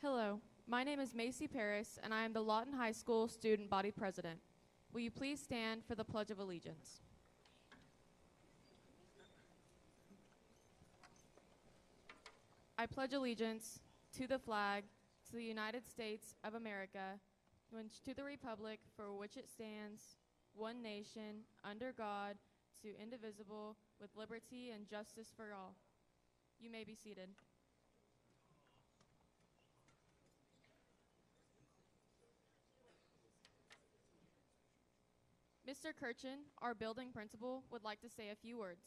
Hello, my name is Macy Paris, and I am the Lawton High School Student Body President. Will you please stand for the Pledge of Allegiance? I pledge allegiance to the flag, to the United States of America, and to the republic for which it stands, one nation, under God, indivisible, with liberty and justice for all. You may be seated. Mr. Kirchen, our building principal, would like to say a few words.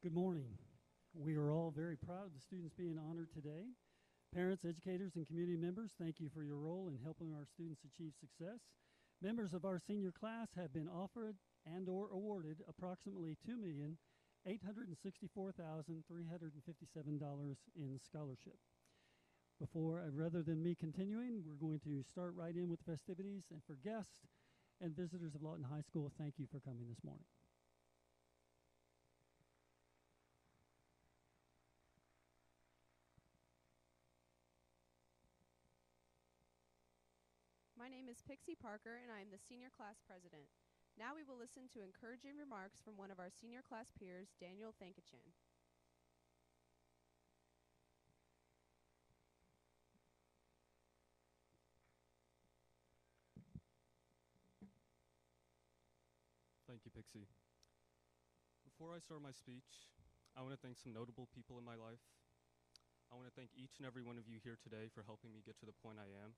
Good morning. We are all very proud of the students being honored today. Parents, educators, and community members, thank you for your role in helping our students achieve success. Members of our senior class have been offered and or awarded approximately $2,864,357 in scholarship. Rather than me continuing, we're going to start right in with festivities. And for guests and visitors of Lawton High School, thank you for coming this morning. My name is Pixie Parker, and I am the senior class president. Now we will listen to encouraging remarks from one of our senior class peers, Daniel Thankachin. Thank you, Pixie. Before I start my speech, I want to thank some notable people in my life. I want to thank each and every one of you here today for helping me get to the point I am.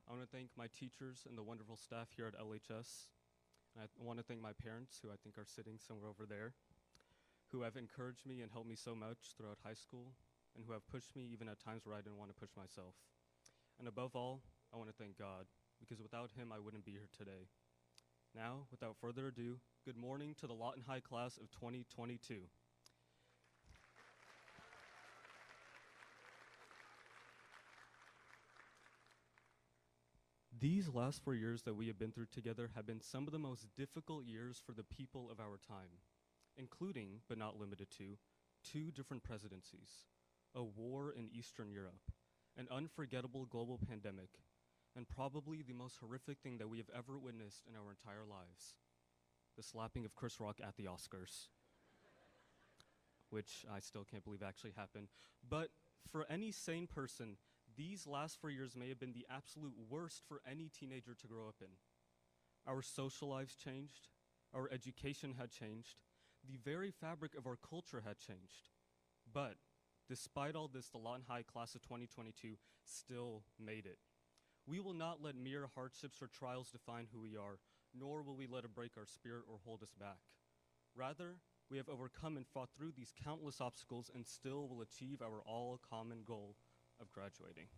I want to thank my teachers and the wonderful staff here at LHS. And I want to thank my parents, who I think are sitting somewhere over there, who have encouraged me and helped me so much throughout high school, and who have pushed me even at times where I didn't want to push myself. And above all, I want to thank God, because without him, I wouldn't be here today. Now, without further ado, good morning to the Lawton High class of 2022. These last 4 years that we have been through together have been some of the most difficult years for the people of our time, including, but not limited to, 2 different presidencies, a war in Eastern Europe, an unforgettable global pandemic, and probably the most horrific thing that we have ever witnessed in our entire lives, the slapping of Chris Rock at the Oscars, which I still can't believe actually happened. But for any sane person, these last 4 years may have been the absolute worst for any teenager to grow up in. Our social lives changed, our education had changed, the very fabric of our culture had changed. But despite all this, the Lawton High class of 2022 still made it. We will not let mere hardships or trials define who we are, nor will we let it break our spirit or hold us back. Rather, we have overcome and fought through these countless obstacles and still will achieve our all-common goal of graduating.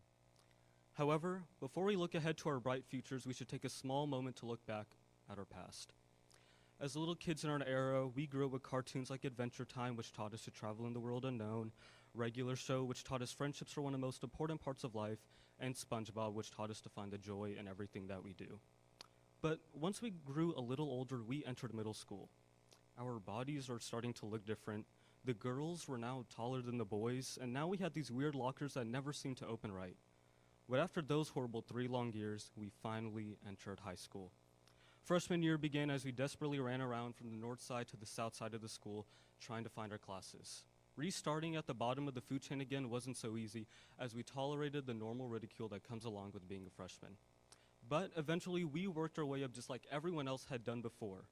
However, before we look ahead to our bright futures, we should take a small moment to look back at our past. As little kids in our era, we grew up with cartoons like Adventure Time, which taught us to travel in the world unknown, Regular Show, which taught us friendships are one of the most important parts of life, and SpongeBob, which taught us to find the joy in everything that we do. But once we grew a little older, we entered middle school. Our bodies are starting to look different. The girls were now taller than the boys, and now we had these weird lockers that never seemed to open right. But after those horrible 3 long years, we finally entered high school. Freshman year began as we desperately ran around from the north side to the south side of the school, trying to find our classes. Restarting at the bottom of the food chain again wasn't so easy, as we tolerated the normal ridicule that comes along with being a freshman. But eventually, we worked our way up just like everyone else had done before.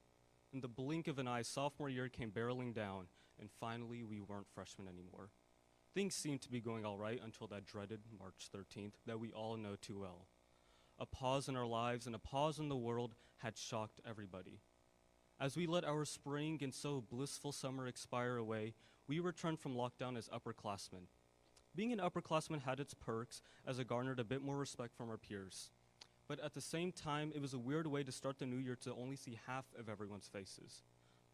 In the blink of an eye, sophomore year came barreling down, and finally, we weren't freshmen anymore. Things seemed to be going all right until that dreaded March 13th that we all know too well. A pause in our lives and a pause in the world had shocked everybody. As we let our spring and so blissful summer expire away, we returned from lockdown as upperclassmen. Being an upperclassman had its perks, as it garnered a bit more respect from our peers. But at the same time, it was a weird way to start the new year to only see half of everyone's faces.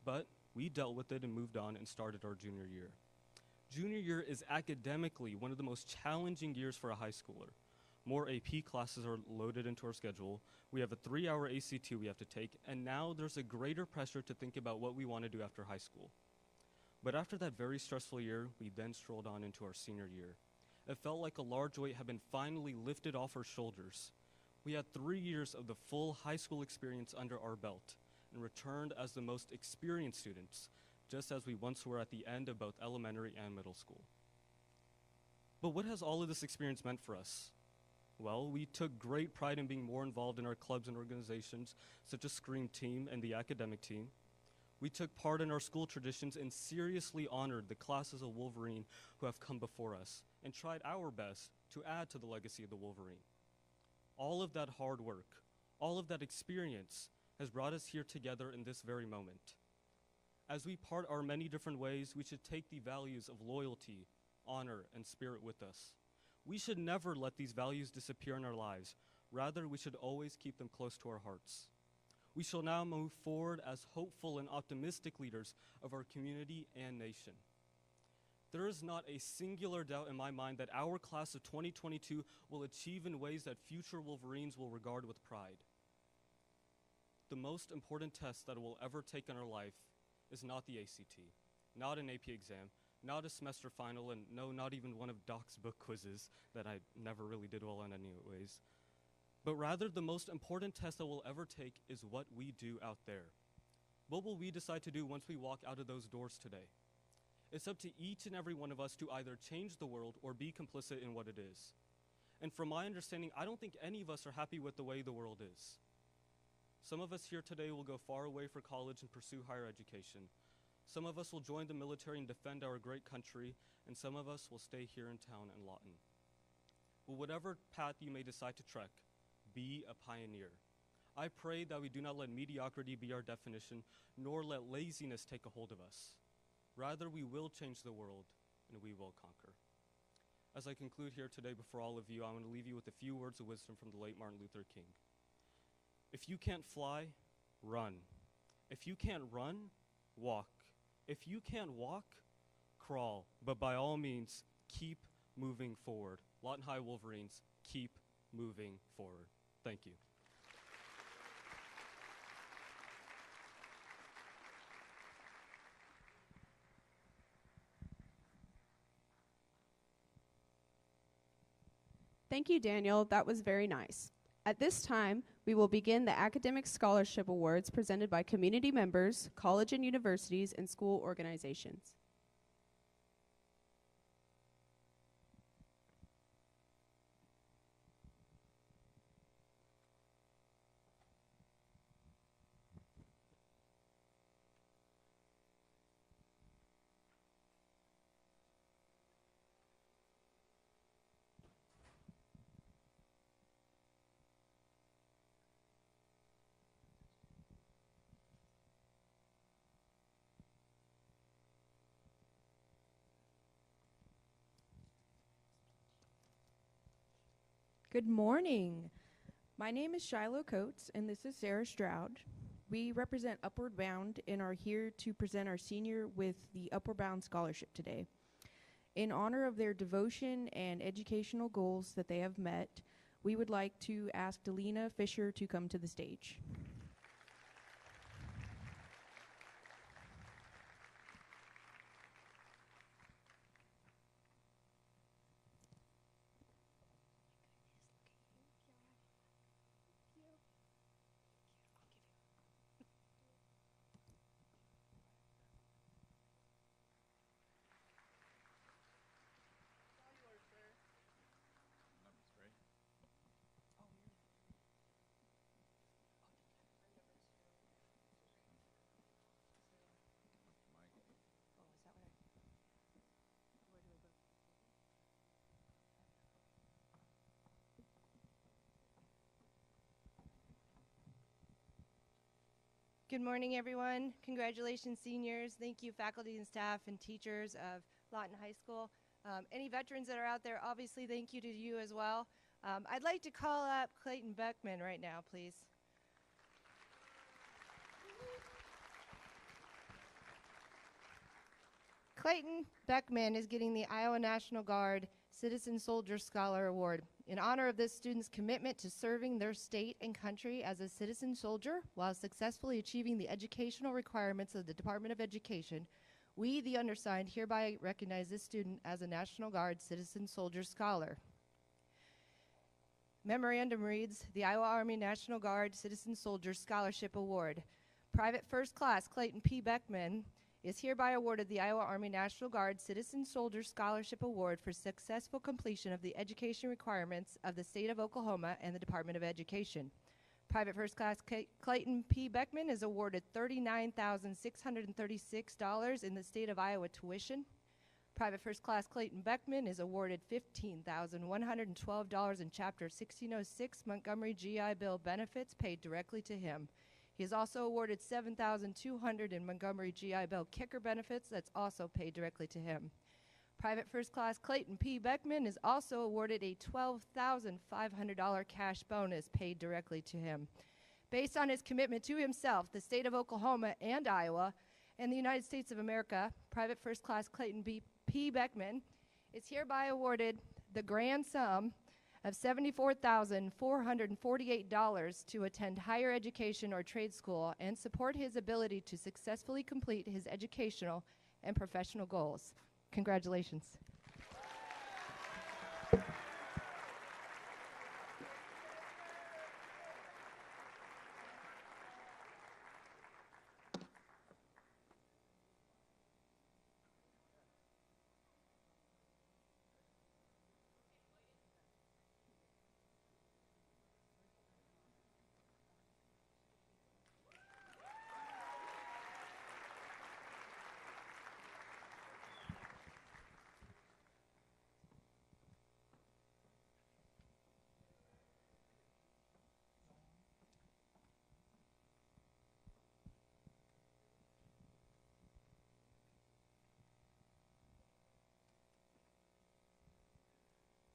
But we dealt with it and moved on and started our junior year. Junior year is academically one of the most challenging years for a high schooler. More AP classes are loaded into our schedule. We have a 3-hour ACT we have to take, and now there's a greater pressure to think about what we want to do after high school. But after that very stressful year, we then strolled on into our senior year. It felt like a large weight had been finally lifted off our shoulders. We had 3 years of the full high school experience under our belt and returned as the most experienced students, just as we once were at the end of both elementary and middle school. But what has all of this experience meant for us? Well, we took great pride in being more involved in our clubs and organizations, such as Scream Team and the academic team. We took part in our school traditions and seriously honored the classes of Wolverine who have come before us and tried our best to add to the legacy of the Wolverine. All of that hard work, all of that experience has brought us here together in this very moment. As we part our many different ways, we should take the values of loyalty, honor, and spirit with us. We should never let these values disappear in our lives. Rather, we should always keep them close to our hearts. We shall now move forward as hopeful and optimistic leaders of our community and nation. There is not a singular doubt in my mind that our class of 2022 will achieve in ways that future Wolverines will regard with pride. The most important test that we'll ever take in our life is not the ACT, not an AP exam, not a semester final, and no, not even one of Doc's book quizzes that I never really did well on anyways. But rather, the most important test that we'll ever take is what we do out there. What will we decide to do once we walk out of those doors today? It's up to each and every one of us to either change the world or be complicit in what it is. And from my understanding, I don't think any of us are happy with the way the world is. Some of us here today will go far away for college and pursue higher education. Some of us will join the military and defend our great country, and some of us will stay here in town in Lawton. Well, whatever path you may decide to trek, be a pioneer. I pray that we do not let mediocrity be our definition, nor let laziness take a hold of us. Rather, we will change the world, and we will conquer. As I conclude here today before all of you, I want to leave you with a few words of wisdom from the late Martin Luther King. If you can't fly, run. If you can't run, walk. If you can't walk, crawl. But by all means, keep moving forward. Lawton High Wolverines, keep moving forward. Thank you. Thank you, Daniel. That was very nice. At this time, we will begin the Academic Scholarship Awards presented by community members, college and universities, and school organizations. Good morning. My name is Shiloh Coates, and this is Sarah Stroud. We represent Upward Bound and are here to present our senior with the Upward Bound Scholarship today. In honor of their devotion and educational goals that they have met, we would like to ask Delana Fisher to come to the stage. Good morning, everyone. Congratulations, seniors. Thank you, faculty and staff and teachers of Lawton High School. Any veterans that are out there, obviously, thank you to you as well. I'd like to call up Clayton Beckman right now, please. Clayton Beckman is getting the Iowa National Guard Citizen Soldier Scholar Award. in honor of this student's commitment to serving their state and country as a citizen soldier while successfully achieving the educational requirements of the Department of Education, we, the undersigned, hereby recognize this student as a National Guard Citizen Soldier Scholar. Memorandum reads, the Iowa Army National Guard Citizen Soldier Scholarship Award. Private First Class Clayton P. Beckman is hereby awarded the Iowa Army National Guard Citizen Soldier Scholarship Award for successful completion of the education requirements of the state of Oklahoma and the Department of Education. Private First Class Clayton P. Beckman is awarded $39,636 in the state of Iowa tuition. Private First Class Clayton Beckman is awarded $15,112 in Chapter 1606 Montgomery GI Bill benefits paid directly to him. He is also awarded $7,200 in Montgomery GI Bill kicker benefits that's also paid directly to him. Private First Class Clayton P. Beckman is also awarded a $12,500 cash bonus paid directly to him. Based on his commitment to himself, the state of Oklahoma and Iowa, and the United States of America, Private First Class Clayton P. Beckman is hereby awarded the grand sum of $74,448 to attend higher education or trade school and support his ability to successfully complete his educational and professional goals. Congratulations.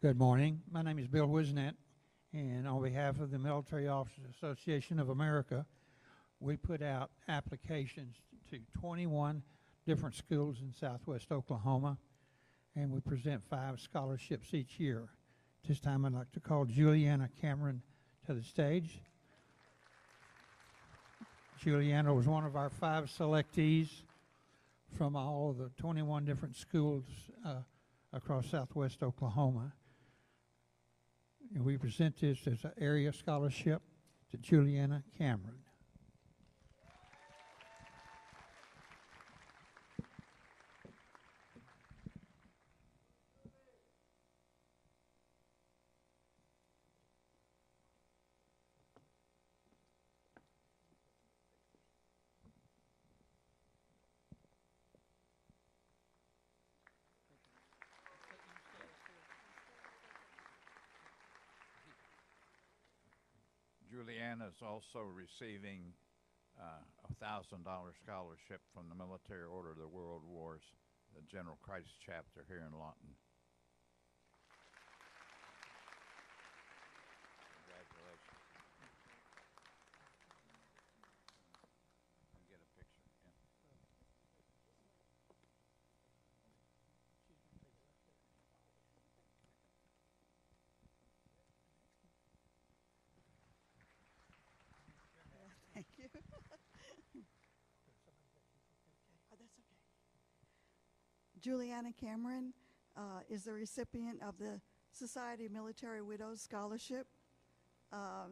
Good morning. My name is Bill Wisnett, and on behalf of the Military Officers Association of America, we put out applications to 21 different schools in southwest Oklahoma, and we present 5 scholarships each year. This time I'd like to call Juliana Cameron to the stage. Juliana was one of our 5 selectees from all of the 21 different schools across southwest Oklahoma. And we present this as an area scholarship to Juliana Cameron. Juliana is also receiving a $1,000 scholarship from the Military Order of the World Wars, the General Christ chapter here in Lawton. Congratulations. Get a picture. Yeah. Thank you. Oh, that's okay. Juliana Cameron is the recipient of the Society of Military Widows Scholarship. I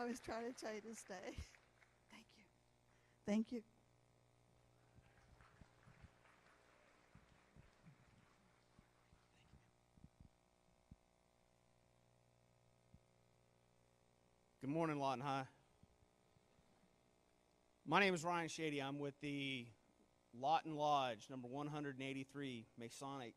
was trying to tell you to stay. Thank you. Thank you. Good morning, Lawton High. My name is Ryan Shady. I'm with the Lawton Lodge, number 183 Masonic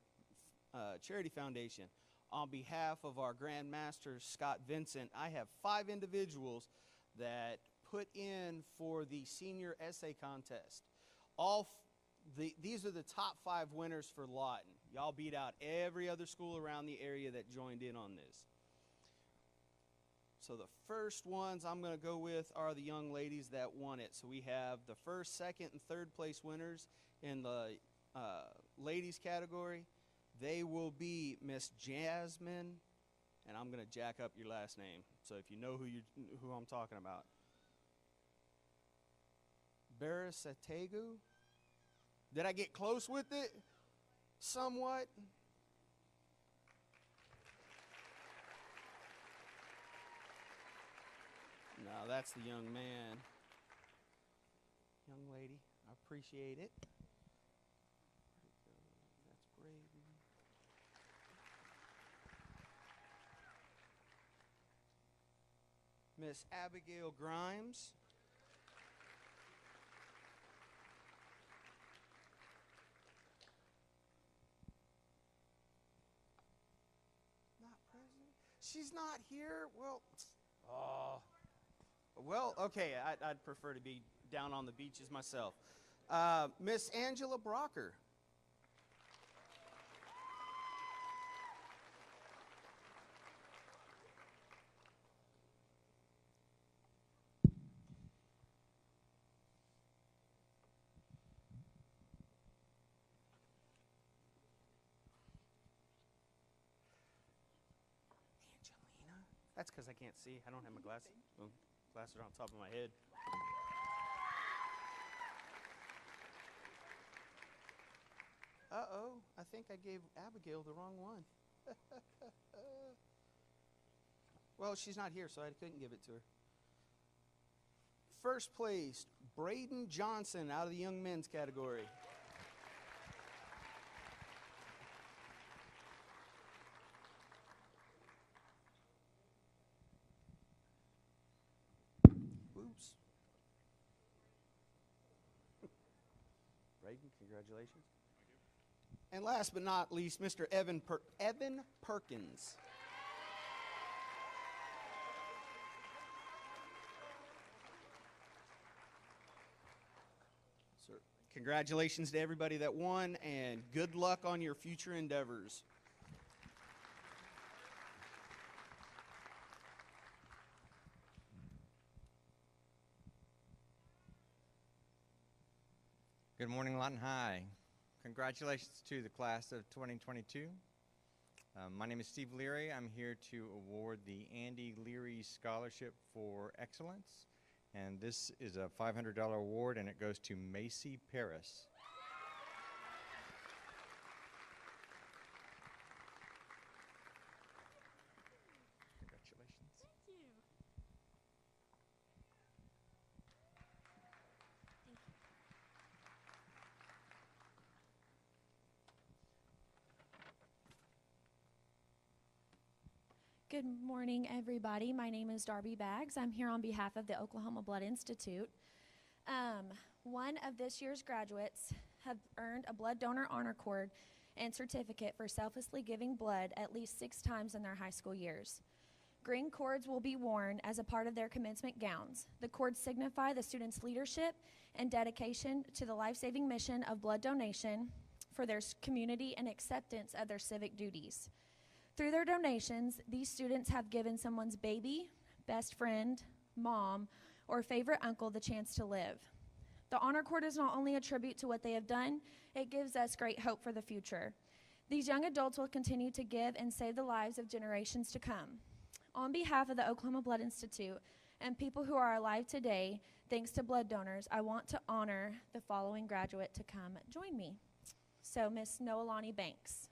Charity Foundation. On behalf of our Grand Master, Scott Vincent, I have 5 individuals that put in for the senior essay contest. These are the top 5 winners for Lawton. Y'all beat out every other school around the area that joined in on this. So the first ones I'm going to go with are the young ladies that won it. So we have the first, second, and third place winners in the ladies category. They will be Miss Jasmine, and I'm going to jack up your last name. So if you know who I'm talking about. Barisategu. Did I get close with it? Somewhat. No, that's the young man. Young lady, I appreciate it. That's Braden. Miss Abigail Grimes. Not present. She's not here. Well, okay, I'd prefer to be down on the beaches myself. Miss Angela Brocker. Angelina? That's because I can't see. I don't have my glasses. Glasses are on top of my head. Uh-oh, I think I gave Abigail the wrong one. Well, she's not here, so I couldn't give it to her. First place, Braden Johnson out of the young men's category. Oops. Braden, congratulations. And last but not least, Mr. Evan Perkins. So, congratulations to everybody that won, and good luck on your future endeavors. Good morning, Lawton High. Congratulations to the class of 2022. My name is Steve Leary. I'm here to award the Andy Leary Scholarship for Excellence. And this is a $500 award, and it goes to Macy Paris. Congratulations. Thank you. Good morning, everybody. My name is Darby Baggs. I'm here on behalf of the Oklahoma Blood Institute. One of this year's graduates have earned a blood donor honor cord and certificate for selflessly giving blood at least 6 times in their high school years. Green cords will be worn as a part of their commencement gowns. The cords signify the students' leadership and dedication to the life-saving mission of blood donation for their community and acceptance of their civic duties. Through their donations, these students have given someone's baby, best friend, mom, or favorite uncle the chance to live. The honor cord is not only a tribute to what they have done, it gives us great hope for the future. These young adults will continue to give and save the lives of generations to come. On behalf of the Oklahoma Blood Institute and people who are alive today, thanks to blood donors, I want to honor the following graduate to come join me. So, Miss Noelani Banks.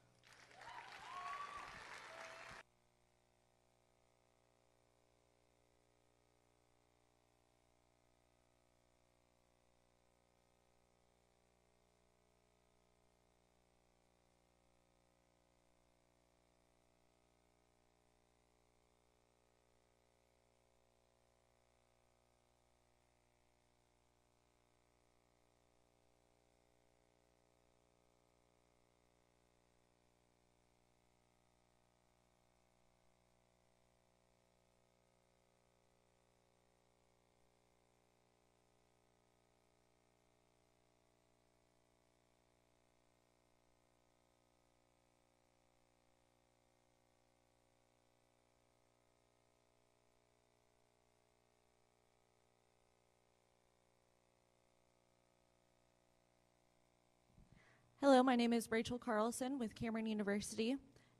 Hello, my name is Rachel Carlson with Cameron University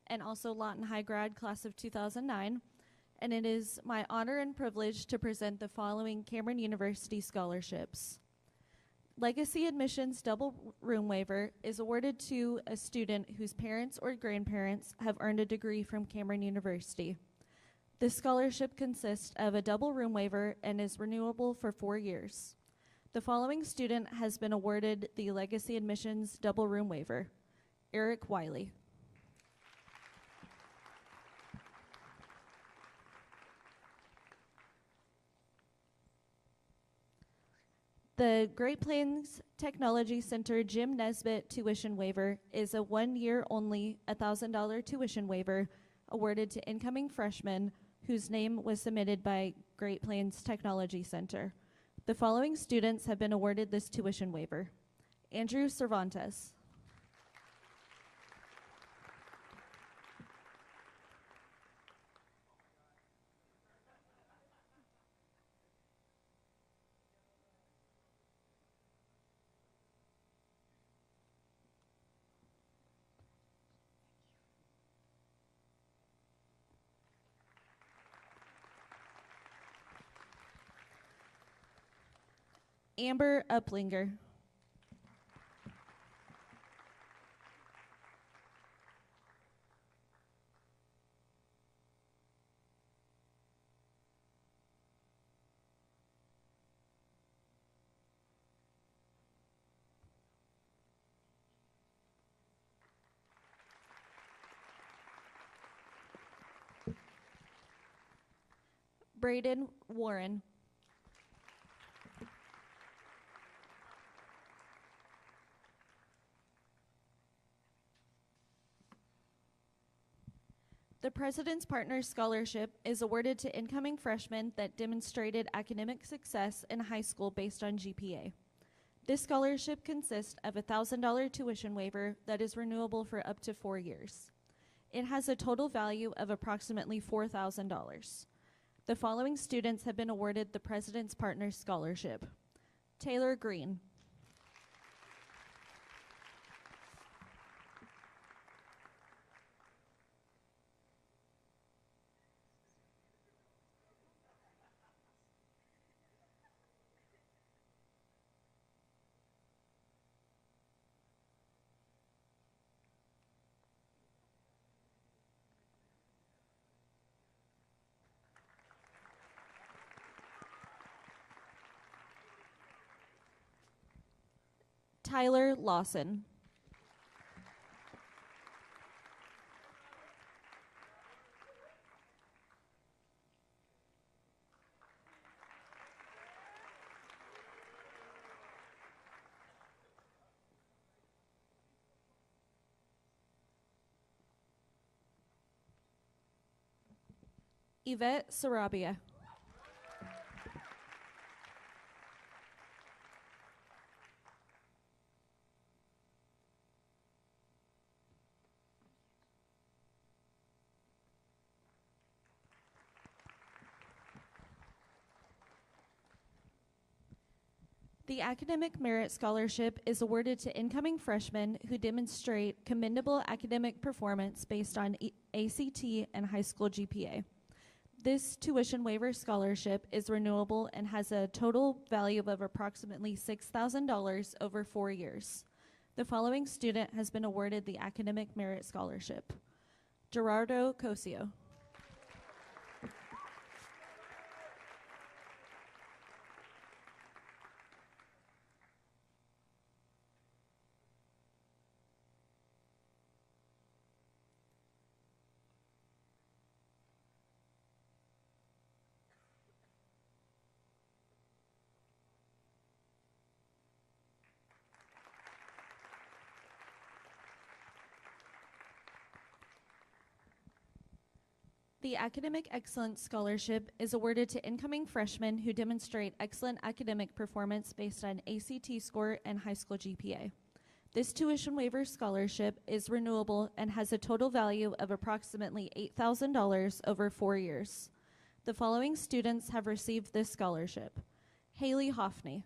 and also Lawton High grad class of 2009. And it is my honor and privilege to present the following Cameron University scholarships. Legacy Admissions Double Room Waiver is awarded to a student whose parents or grandparents have earned a degree from Cameron University. This scholarship consists of a double room waiver and is renewable for 4 years. The following student has been awarded the Legacy Admissions Double Room Waiver: Eric Wiley. The Great Plains Technology Center Jim Nesbitt tuition waiver is a 1-year only $1,000 tuition waiver awarded to incoming freshmen whose name was submitted by Great Plains Technology Center. The following students have been awarded this tuition waiver: Andrew Cervantes. Amber Uplinger. Braden Warren. The President's Partners Scholarship is awarded to incoming freshmen that demonstrated academic success in high school based on GPA. This scholarship consists of a $1,000 tuition waiver that is renewable for up to 4 years. It has a total value of approximately $4,000. The following students have been awarded the President's Partners Scholarship: Taylor Green. Tyler Lawson. Yvette Sarabia. The Academic Merit Scholarship is awarded to incoming freshmen who demonstrate commendable academic performance based on ACT and high school GPA. This tuition waiver scholarship is renewable and has a total value of approximately $6,000 over 4 years. The following student has been awarded the Academic Merit Scholarship: Gerardo Cosio. The Academic Excellence Scholarship is awarded to incoming freshmen who demonstrate excellent academic performance based on ACT score and high school GPA. This tuition waiver scholarship is renewable and has a total value of approximately $8,000 over 4 years. The following students have received this scholarship: Haley Hoffney.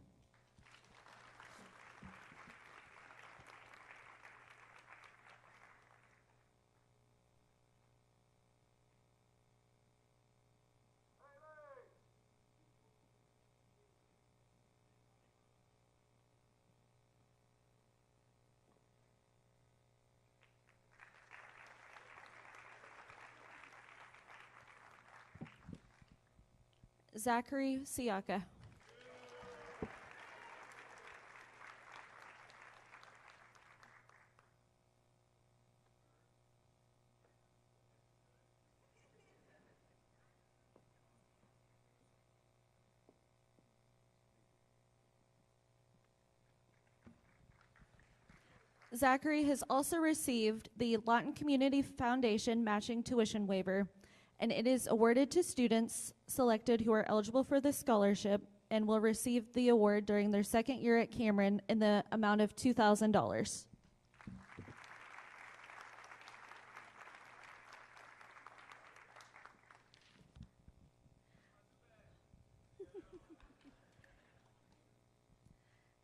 Zachary Siaka. Zachary has also received the Lawton Community Foundation matching tuition waiver, and it is awarded to students selected who are eligible for the scholarship and will receive the award during their second year at Cameron in the amount of $2,000.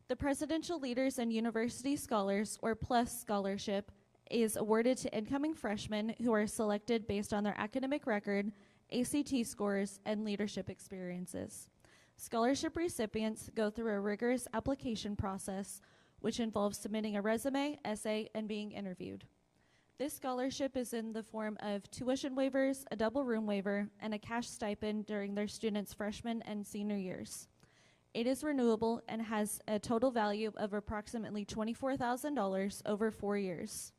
The Presidential Leaders and University Scholars, or PLUS Scholarship, is awarded to incoming freshmen who are selected based on their academic record, ACT scores, and leadership experiences. Scholarship recipients go through a rigorous application process, which involves submitting a resume, essay, and being interviewed. This scholarship is in the form of tuition waivers, a double room waiver, and a cash stipend during their students' freshman and senior years. It is renewable and has a total value of approximately $24,000 over 4 years.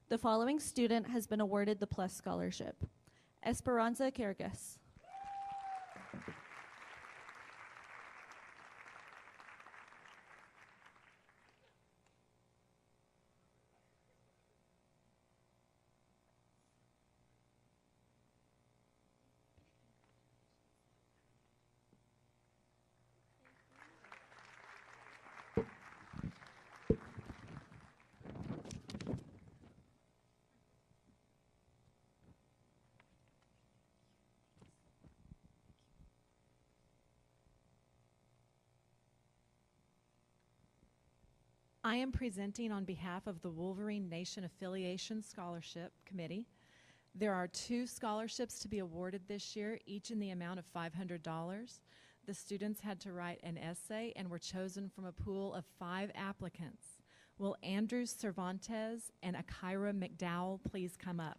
The following student has been awarded the PLUS Scholarship: Esperanza Kergas. I am presenting on behalf of the Wolverine Nation Affiliation Scholarship Committee. There are 2 scholarships to be awarded this year, each in the amount of $500. The students had to write an essay and were chosen from a pool of 5 applicants. Will Andrew Cervantes and Akira Mcdowell please come up?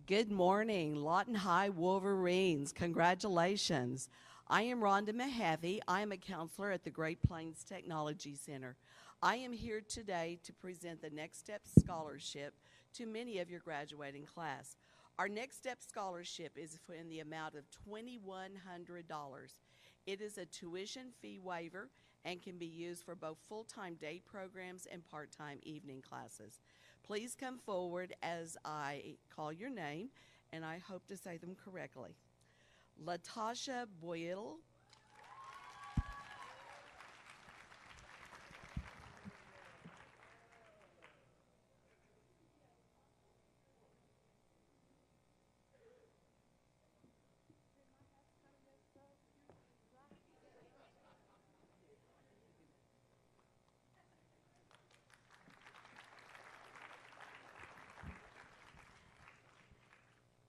Good morning, Lawton High Wolverines. Congratulations. I am Rhonda Mahaffey. I am a counselor at the Great Plains Technology Center. I am here today to present the Next Step Scholarship to many of your graduating class. Our Next Step Scholarship is in the amount of $2,100. It is a tuition fee waiver and can be used for both full-time day programs and part-time evening classes. Please come forward as I call your name, and I hope to say them correctly. Latasha Boyle.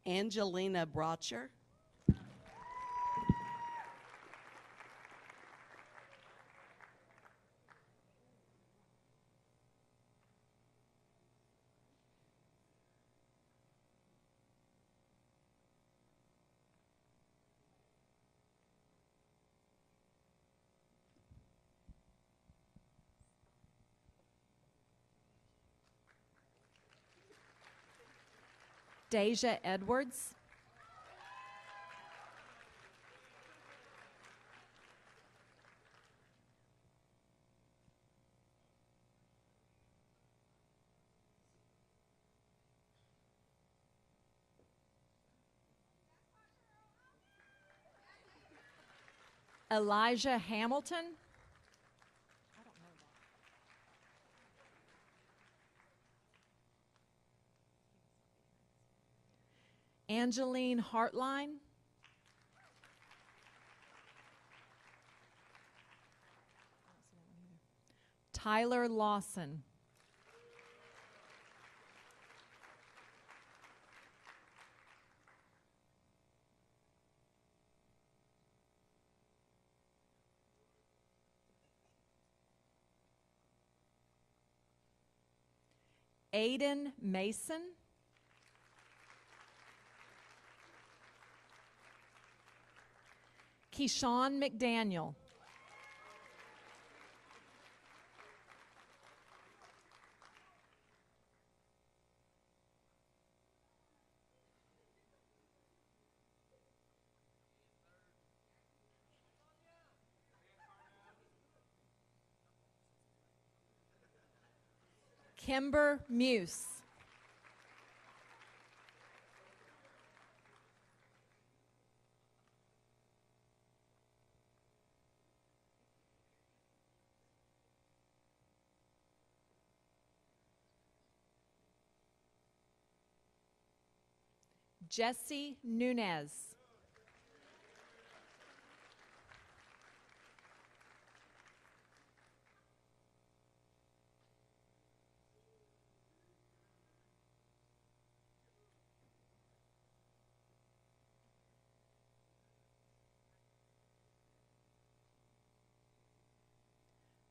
Angelina Brocher. Deja Edwards. Elijah Hamilton. Angeline Hartline. Tyler Lawson. Aiden Mason. Keyshawn McDaniel. Kimber Muse. Jesse Nunez.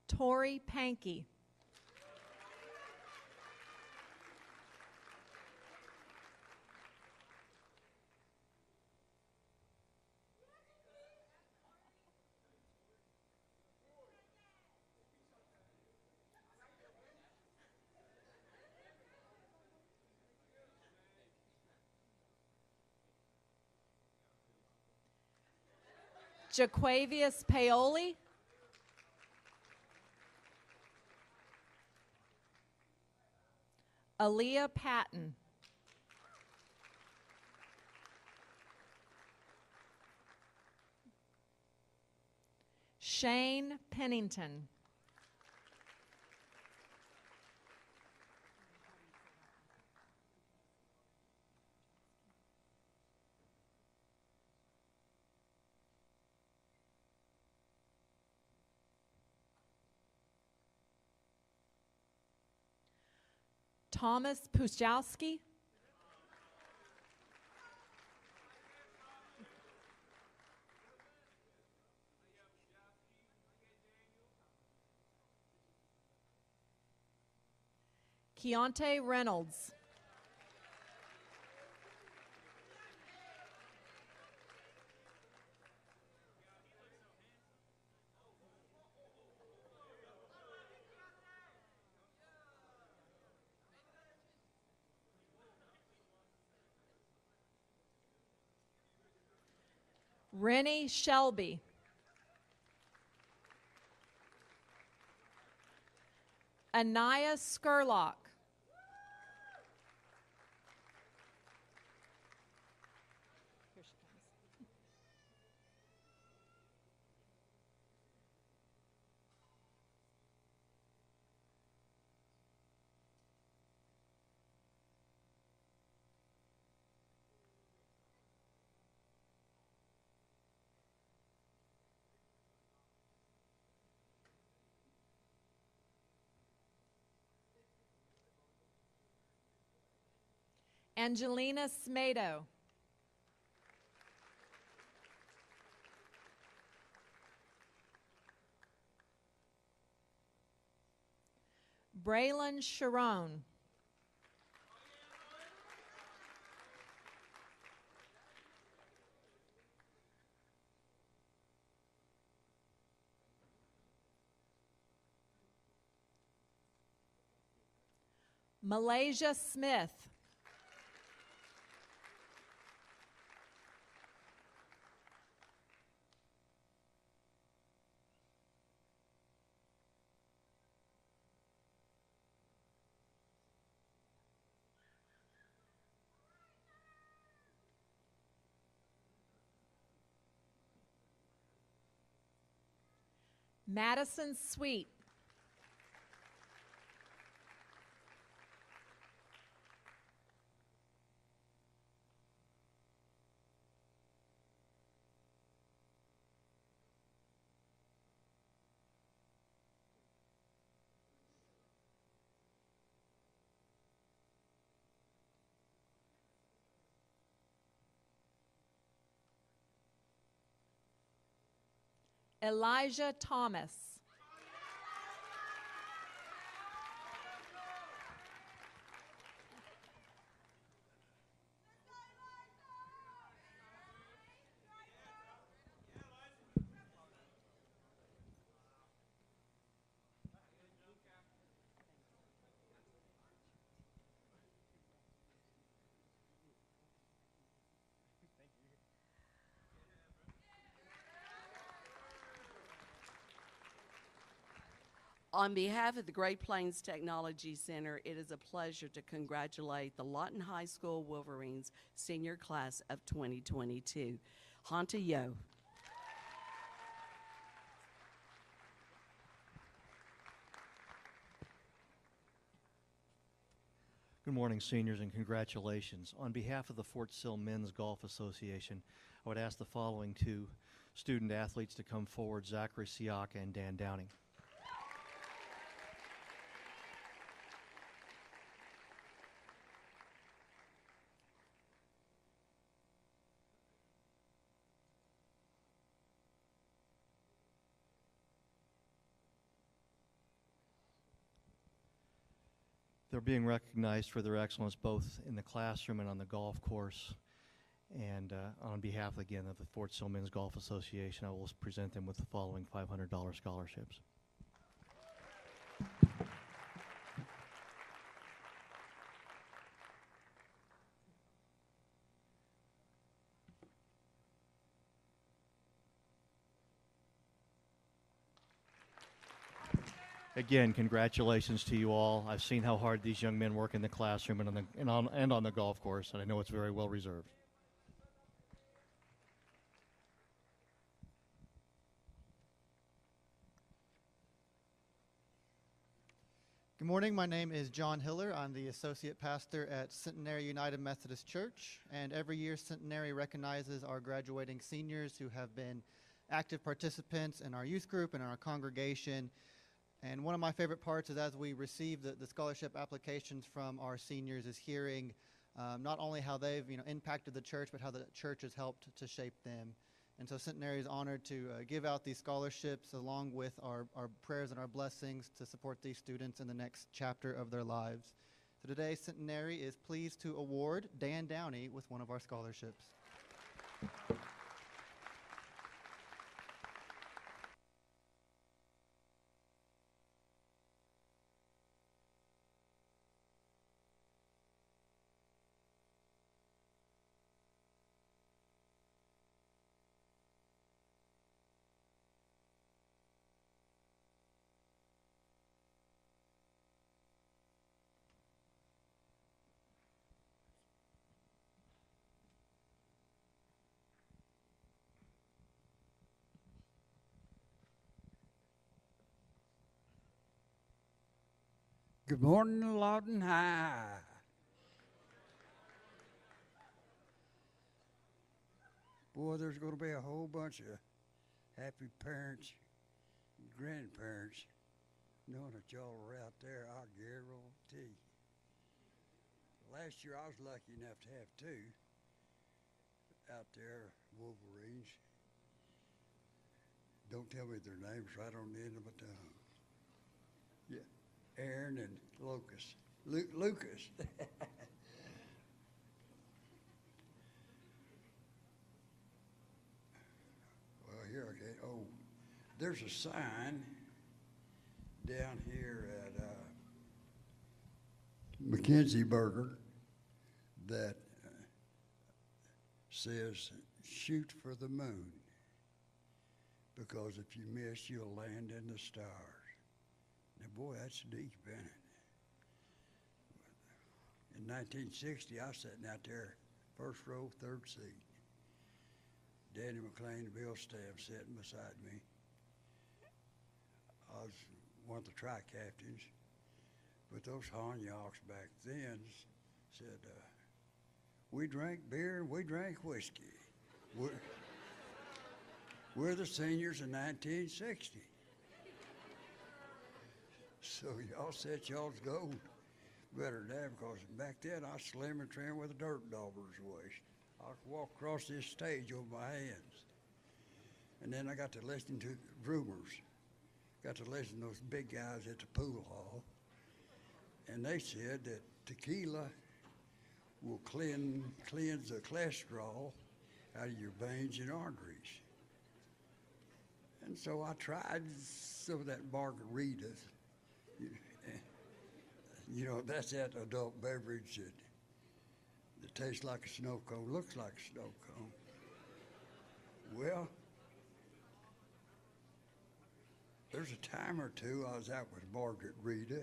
Tori Pankey. Jaquavius Paoli. Aaliyah Patton. Shane Pennington. Thomas Puszczowski. Keontae Reynolds. Rennie Shelby. Anaya Skurlock. Here she comes. Angelina Smato. Braylon Sharon. Malaysia Smith. Madison Sweet. Elijah Thomas. On behalf of the Great Plains Technology Center, it is a pleasure to congratulate the Lawton High School Wolverines senior class of 2022. Hanta Yo. Good morning, seniors, and congratulations. On behalf of the Fort Sill Men's Golf Association, I would ask the following two student athletes to come forward, Zachary Siaka and Dan Downing. They're being recognized for their excellence both in the classroom and on the golf course. And on behalf, again, of the Fort Sill Men's Golf Association, I will present them with the following $500 scholarships. Again, congratulations to you all. I've seen how hard these young men work in the classroom and on the golf course, and I know it's very well reserved. Good morning. My name is John Hiller. I'm the associate pastor at Centenary United Methodist Church, and every year Centenary recognizes our graduating seniors who have been active participants in our youth group and in our congregation. And one of my favorite parts is as we receive the scholarship applications from our seniors is hearing not only how they've impacted the church, but how the church has helped to shape them. And so Centenary is honored to give out these scholarships along with our prayers and our blessings to support these students in the next chapter of their lives. So today Centenary is pleased to award Dan Downey with one of our scholarships. Good morning, Lawton High. Boy, there's going to be a whole bunch of happy parents and grandparents knowing that y'all are out there, I guarantee. Last year I was lucky enough to have two out there, Wolverines. Don't tell me their names right on the end of my tongue. Yeah. Aaron and Lucas. Lucas. Well, here I get. Oh, there's a sign down here at McKenzie Burger that says "Shoot for the moon," because if you miss, you'll land in the stars. Now, boy, that's deep, isn't it? In 1960, I was sitting out there, first row, third seat. Danny McLean and Bill Stamp sitting beside me. one of the tri-captains. But those Honyaks back then said, we drank beer and we drank whiskey. We're the seniors in 1960. So y'all set y'all's gold better than that, because back then I was slim and trim with a dirt dauber's waist. I could walk across this stage on my hands. And then I got to listen to rumors. Got to listen to those big guys at the pool hall. And they said that tequila will cleanse the cholesterol out of your veins and arteries. And so I tried some of that margaritas. You know, that's that adult beverage that tastes like a snow cone, looks like a snow cone. Well, there's a time or two I was out with Margaret Rita,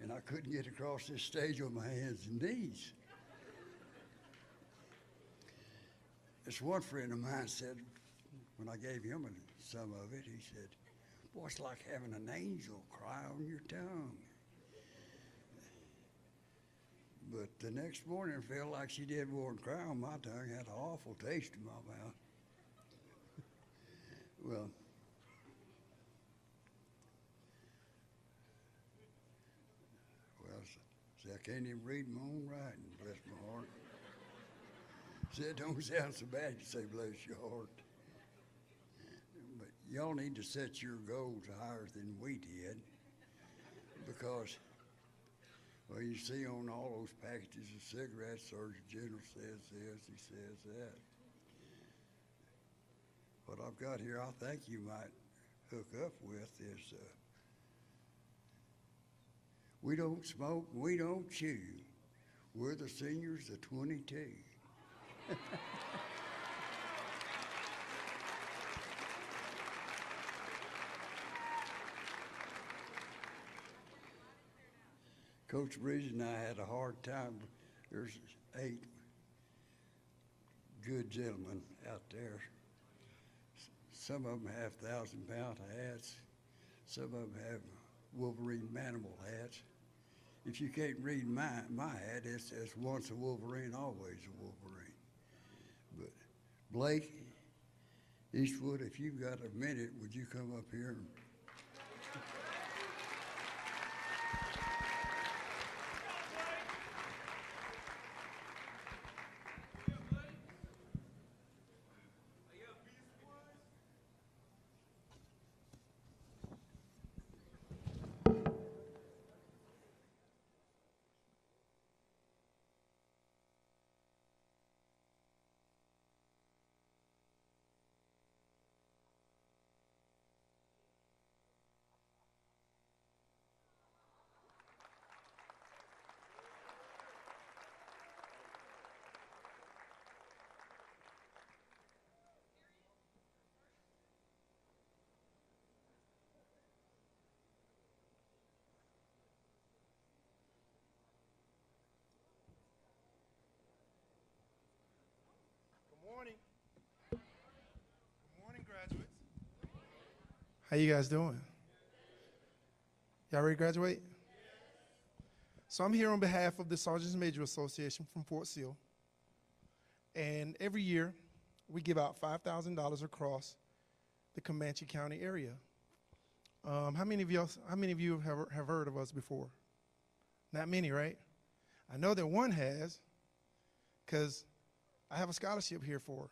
and I couldn't get across this stage on my hands and knees. This one friend of mine said, when I gave him some of it, he said, boy, it's like having an angel cry on your tongue. But the next morning, it felt like she did more than cry on my tongue. Had an awful taste in my mouth. Well, see, I can't even read my own writing, bless my heart. See, it don't sound so bad to say bless your heart. But y'all need to set your goals higher than we did, because, well, you see on all those packages of cigarettes, Surgeon General says this, he says that. What I've got here, I think you might hook up with is, we don't smoke, we don't chew. We're the seniors of 22. Coach Breeze and I had a hard time. There's 8 good gentlemen out there. Some of them have 1,000-pound hats. Some of them have Wolverine manimal hats. If you can't read my hat, it says once a Wolverine, always a Wolverine. But Blake Eastwood, if you've got a minute, would you come up here? Morning. Good morning, graduates. How you guys doing? Y'all ready to graduate? So I'm here on behalf of the Sergeants Major Association from Fort Sill. And every year, we give out $5,000 across the Comanche County area. How many of you have heard of us before? Not many, right? I know that one has, because I have a scholarship here for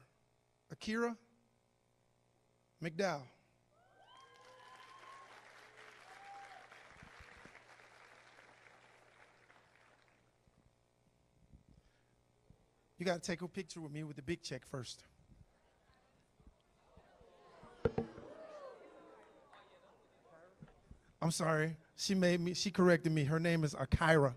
Akira McDowell. You got to take a picture with me with the big check first. I'm sorry. She corrected me. Her name is Akira.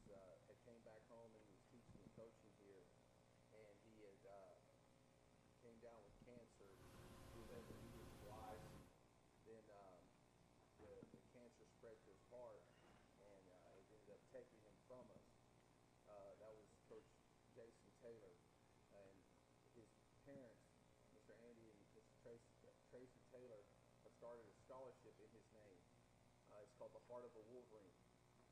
had came back home and he was teaching and coaching here, and he had came down with cancer. He was able to use his life. Then the cancer spread to his heart, and it ended up taking him from us. That was Coach Jason Taylor, and his parents, Mr. Andy and Mr. Tracy Taylor, have started a scholarship in his name. It's called the Heart of a Wolverine,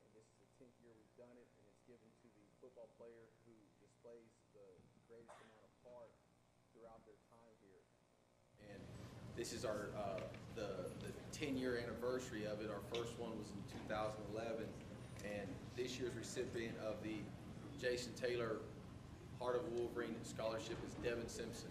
and this is the 10th year we've done it, and it's given to the football player who displays the greatest amount of heart throughout their time here. And this is our the 10-year anniversary of it. Our first one was in 2011, and this year's recipient of the Jason Taylor Heart of a Wolverine Scholarship is Devin Simpson.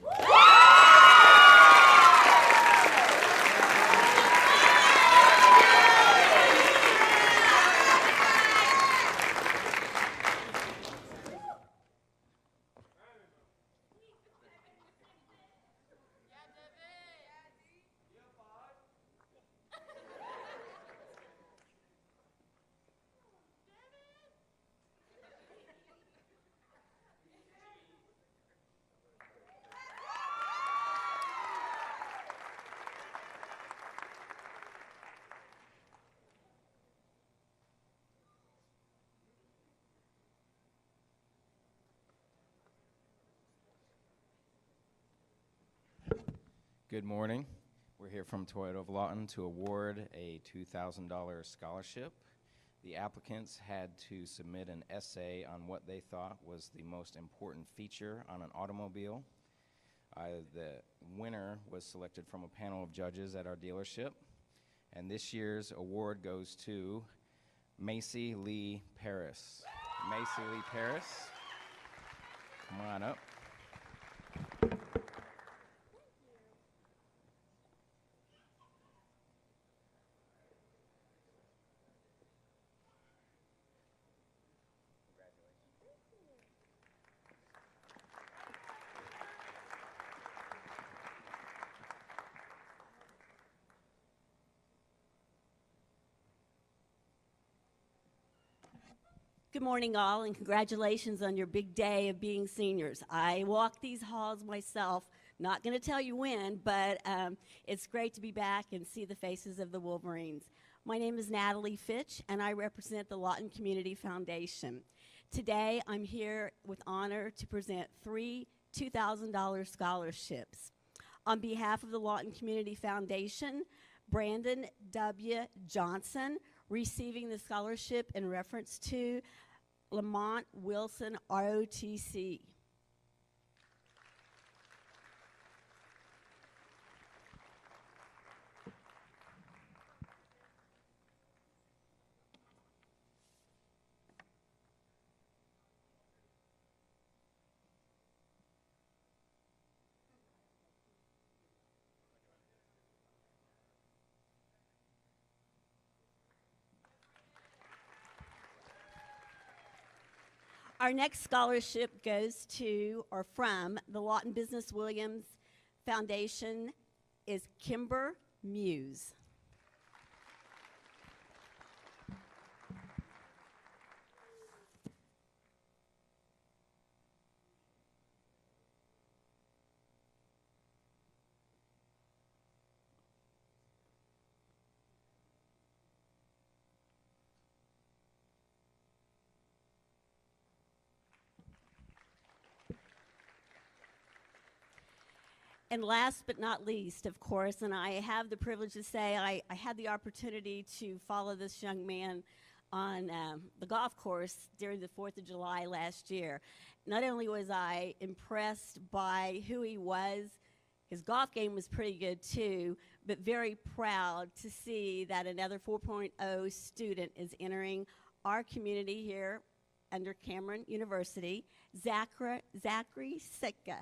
Good morning. We're here from Toyota of Lawton to award a $2,000 scholarship. The applicants had to submit an essay on what they thought was the most important feature on an automobile. The winner was selected from a panel of judges at our dealership, and this year's award goes to Macy Paris. Macy Paris, come on up. Good morning, all, and congratulations on your big day of being seniors. I walk these halls myself, not going to tell you when, but it's great to be back and see the faces of the Wolverines. My name is Natalie Fitch, and I represent the Lawton Community Foundation. Today, I'm here with honor to present 3 $2,000 scholarships. On behalf of the Lawton Community Foundation, Braden Johnson, receiving the scholarship in reference to Lamont Wilson ROTC. Our next scholarship goes to, or from, the Lawton Business Williams Foundation is Kimber Muse. And last but not least, of course, and I have the privilege to say I had the opportunity to follow this young man on the golf course during the 4th of July last year. Not only was I impressed by who he was, his golf game was pretty good too, but very proud to see that another 4.0 student is entering our community here under Cameron University, Zachary Sitka.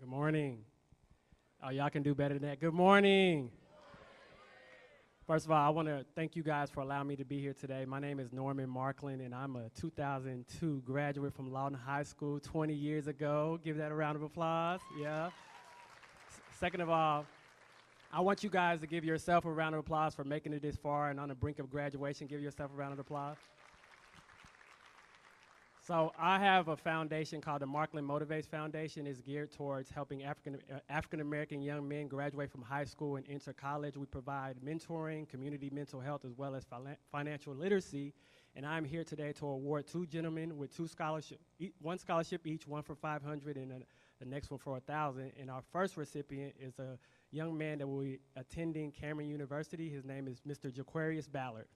Good morning. Oh, y'all can do better than that. Good morning. First of all, I want to thank you guys for allowing me to be here today. My name is Norman Markland, and I'm a 2002 graduate from Lawton High School 20 years ago. Give that a round of applause. Yeah. Second of all, I want you guys to give yourself a round of applause for making it this far and on the brink of graduation. Give yourself a round of applause. So I have a foundation called the Markland Motivates Foundation. It's geared towards helping African-American young men graduate from high school and enter college. We provide mentoring, community mental health, as well as financial literacy. And I'm here today to award two gentlemen with two scholarships, one scholarship each, one for $500 and the next one for $1,000. And our first recipient is a young man that will be attending Cameron University. His name is Mr. Jaquarius Ballard.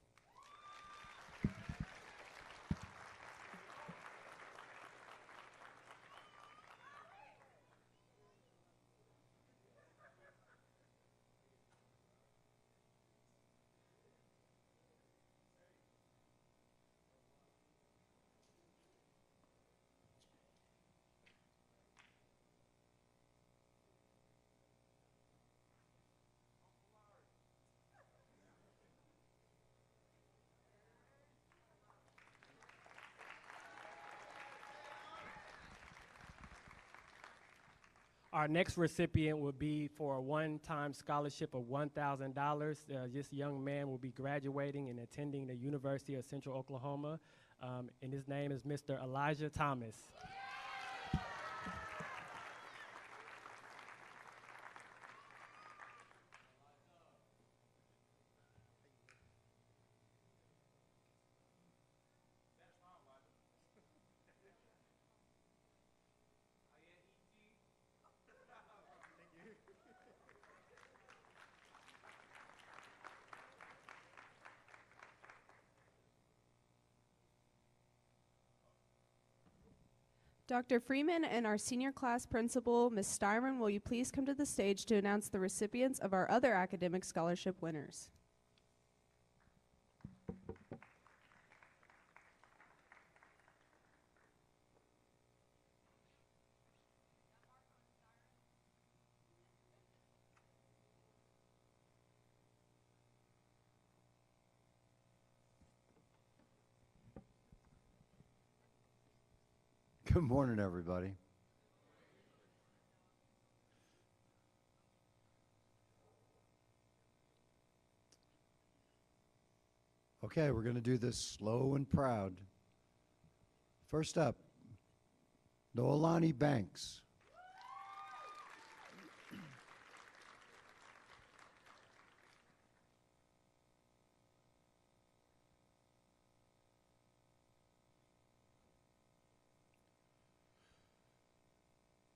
Our next recipient will be for a one-time scholarship of $1,000. This young man will be graduating and attending the University of Central Oklahoma, and his name is Mr. Elijah Thomas. Dr. Freeman and our senior class principal, Ms. Steinman, will you please come to the stage to announce the recipients of our other academic scholarship winners? Good morning, everybody. Okay, we're going to do this slow and proud. First up, Noelani Banks.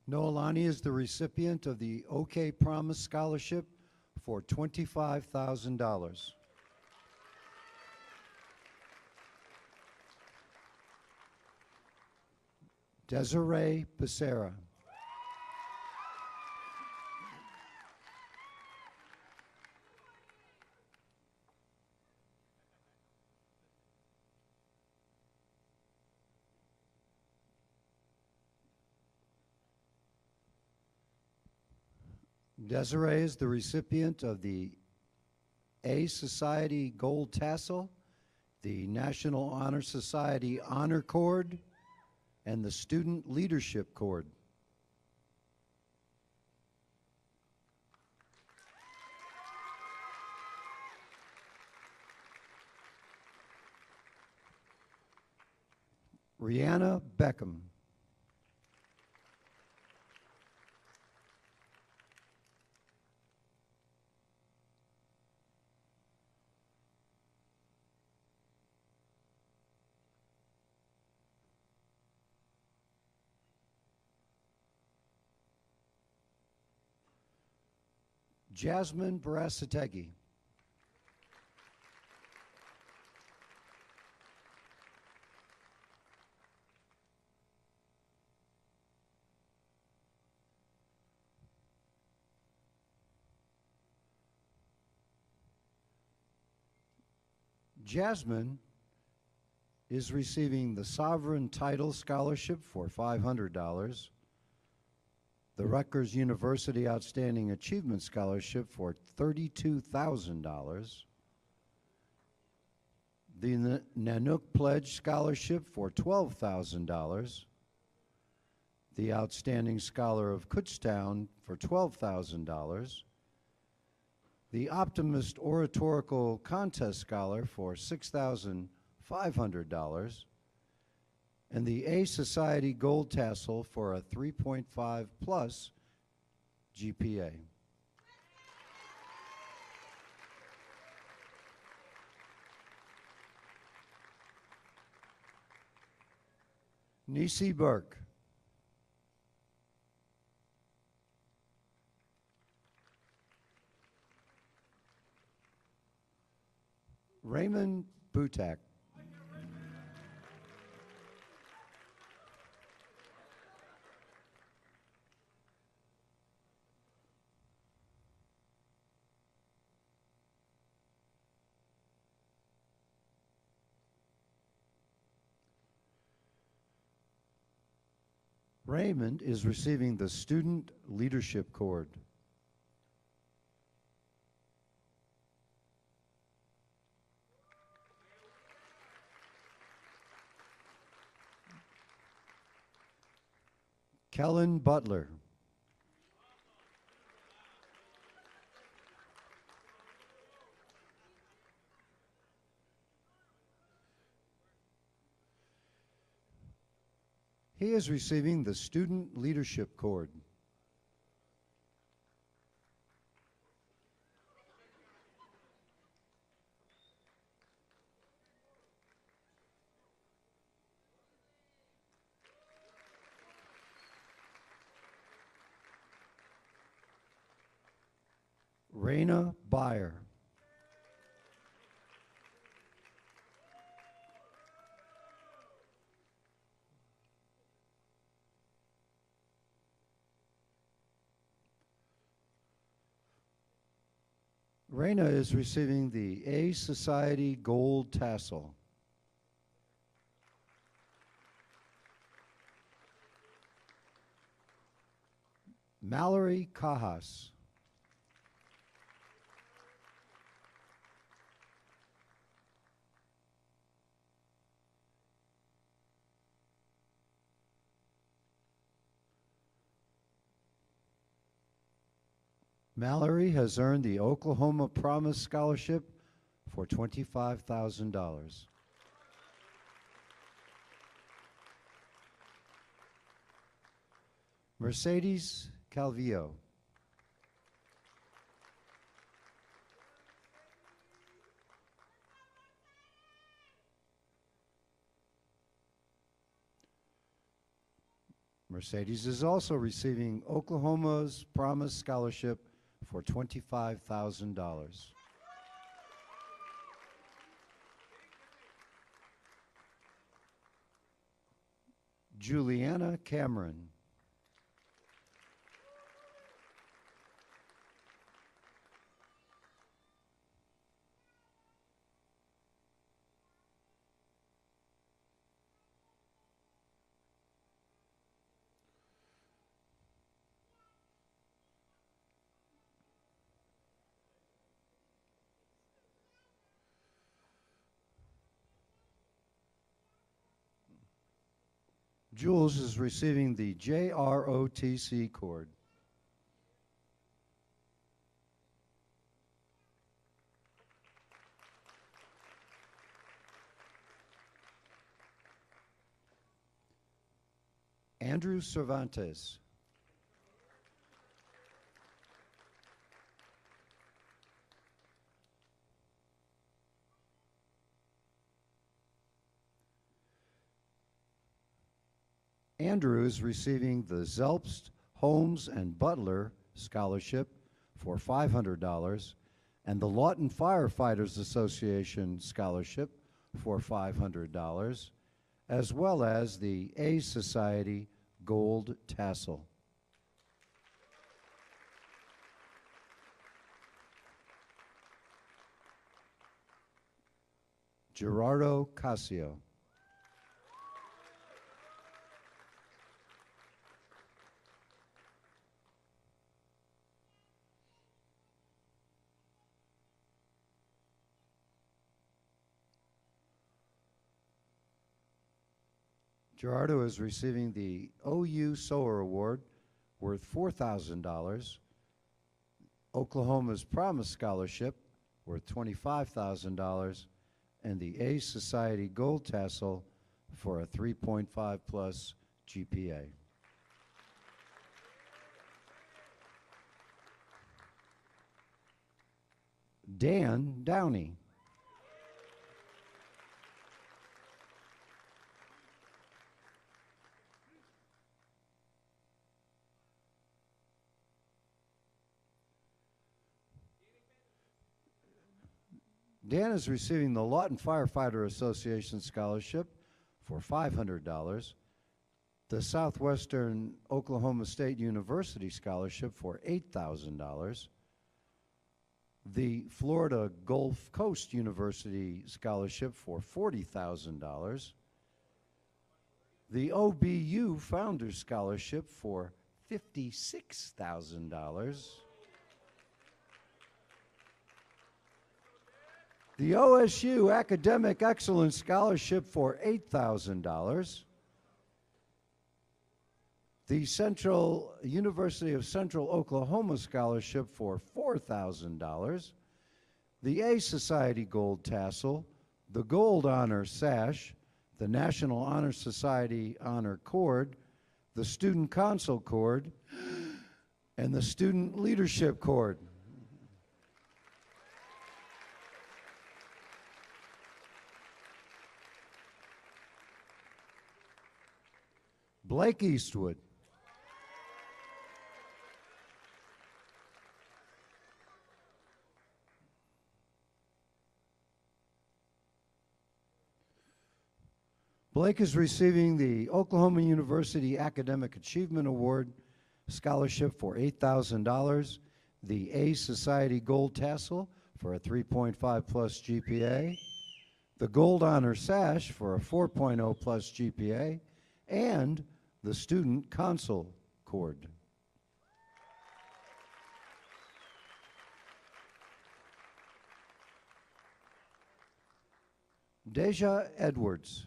Noelani is the recipient of the OK Promise Scholarship for $25,000. Desiree Becerra. Desiree is the recipient of the A Society Gold Tassel, the National Honor Society Honor Cord, and the Student Leadership Cord. Rihanna Beckham. Jasmine Barasategi. Jasmine is receiving the Sovereign Title Scholarship for $500, The Rutgers University Outstanding Achievement Scholarship for $32,000. The Nanook Pledge Scholarship for $12,000. The Outstanding Scholar of Kutztown for $12,000. The Optimist Oratorical Contest Scholar for $6,500. And the A Society Gold Tassel for a 3.5 plus GPA. Nisi Burke. Raymond Butak. Raymond is receiving the Student Leadership Cord. Kellen Butler. He is receiving the Student Leadership Cord. Raina Byer. Raina is receiving the A Society Gold Tassel. Mallory Cajas. Mallory has earned the Oklahoma Promise Scholarship for $25,000. Mercedes Calvillo. Mercedes is also receiving Oklahoma's Promise Scholarship for $25,000. Juliana Cameron. Jules is receiving the JROTC cord. Andrew Cervantes. Andrew is receiving the Zelpst, Holmes, and Butler Scholarship for $500 and the Lawton Firefighters Association Scholarship for $500, as well as the A Society Gold Tassel. Gerardo Casio. Gerardo is receiving the OU Sower Award worth $4,000, Oklahoma's Promise Scholarship worth $25,000, and the A Society Gold Tassel for a 3.5 plus GPA. Dan Downey. Dan is receiving the Lawton Firefighter Association Scholarship for $500, the Southwestern Oklahoma State University Scholarship for $8,000, the Florida Gulf Coast University Scholarship for $40,000, the OBU Founders Scholarship for $56,000, the OSU Academic Excellence Scholarship for $8,000, the Central University of Central Oklahoma Scholarship for $4,000, the A Society Gold Tassel, the Gold Honor Sash, the National Honor Society Honor Cord, the Student Council Cord, and the Student Leadership Cord. Blake Eastwood. Blake is receiving the Oklahoma University Academic Achievement Award Scholarship for $8,000, the A Society Gold Tassel for a 3.5 plus GPA, the Gold Honor Sash for a 4.0 plus GPA, and the Student Council Cord. Deja Edwards.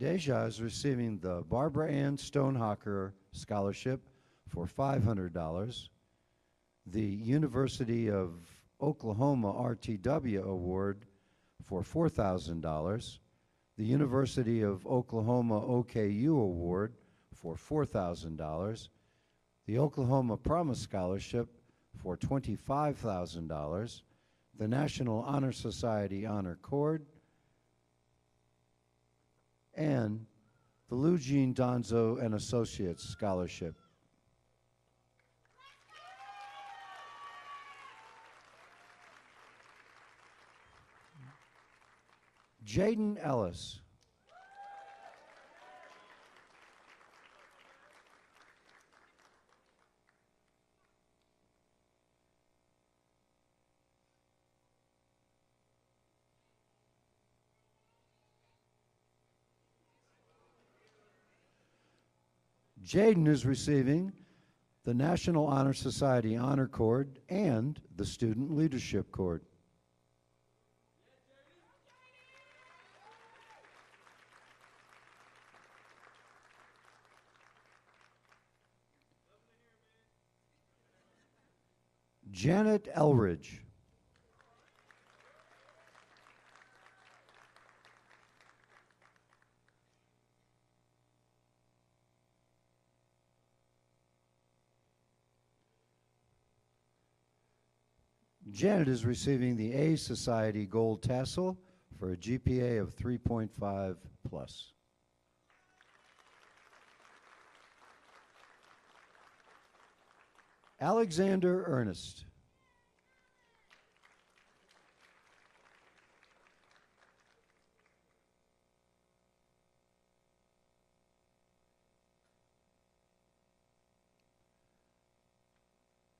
Deja is receiving the Barbara Ann Stonehocker Scholarship for $500, the University of Oklahoma RTW Award for $4,000, the University of Oklahoma OKU Award for $4,000, the Oklahoma Promise Scholarship for $25,000, the National Honor Society Honor Cord, and the Lou Jean Donzo and Associates Scholarship. Jaden Ellis. Jaden is receiving the National Honor Society Honor Cord and the Student Leadership Cord. Janet Elridge. Janet is receiving the A Society Gold Tassel for a GPA of 3.5 plus. Alexander Ernest.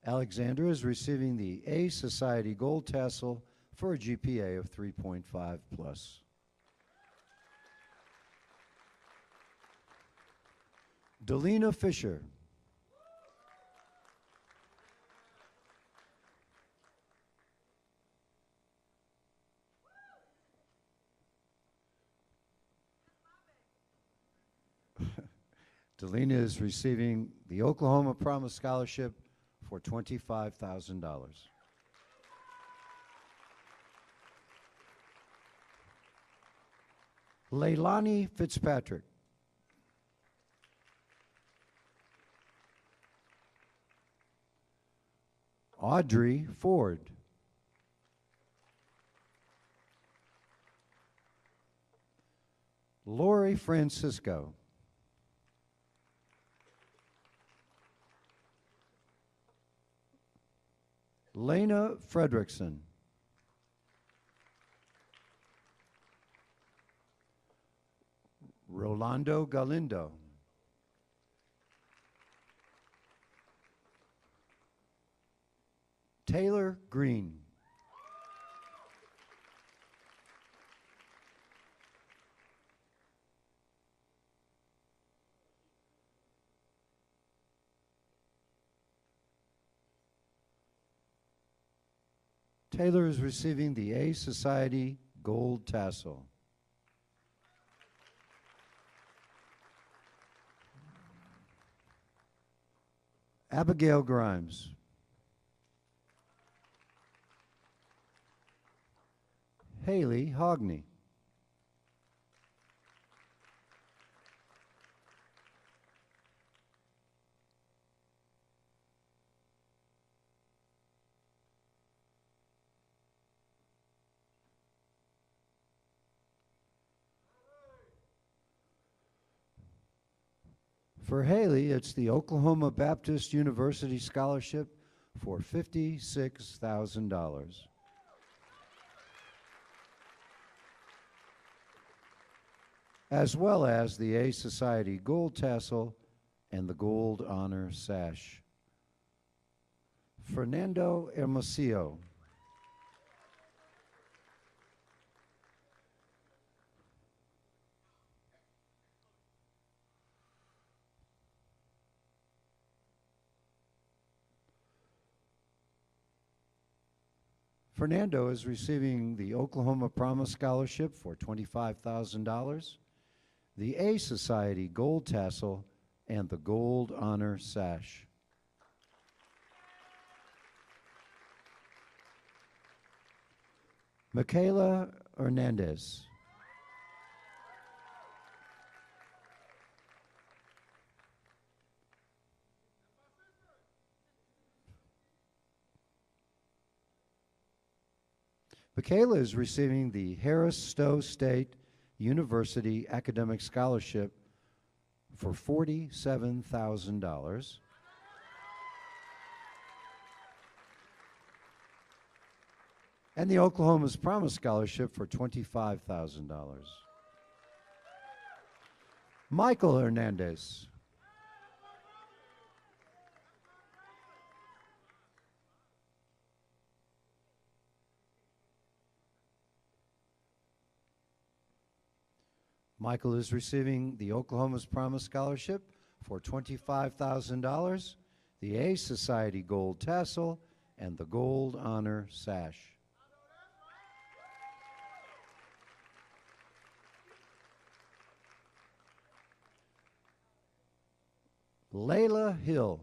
Alexandra is receiving the A Society Gold Tassel for a GPA of 3.5 plus. Delana Fisher. Delana is receiving the Oklahoma Promise Scholarship for $25,000. Leilani Fitzpatrick. Audrey Ford. Lori Francisco. Lena Fredrickson. Rolando Galindo. Taylor Green. Taylor is receiving the A Society Gold Tassel. Abigail Grimes. Haley Hogney. For Haley, it's the Oklahoma Baptist University Scholarship for $56,000. As well as the A Society Gold Tassel and the Gold Honor Sash. Fernando Hermosillo. Fernando is receiving the Oklahoma Promise Scholarship for $25,000, the A Society Gold Tassel, and the Gold Honor Sash. Michaela Hernandez. Michaela is receiving the Harris Stowe State University Academic Scholarship for $47,000. And the Oklahoma's Promise Scholarship for $25,000. Michael Hernandez. Michael is receiving the Oklahoma's Promise Scholarship for $25,000, the A Society Gold Tassel, and the Gold Honor Sash. Layla Hill.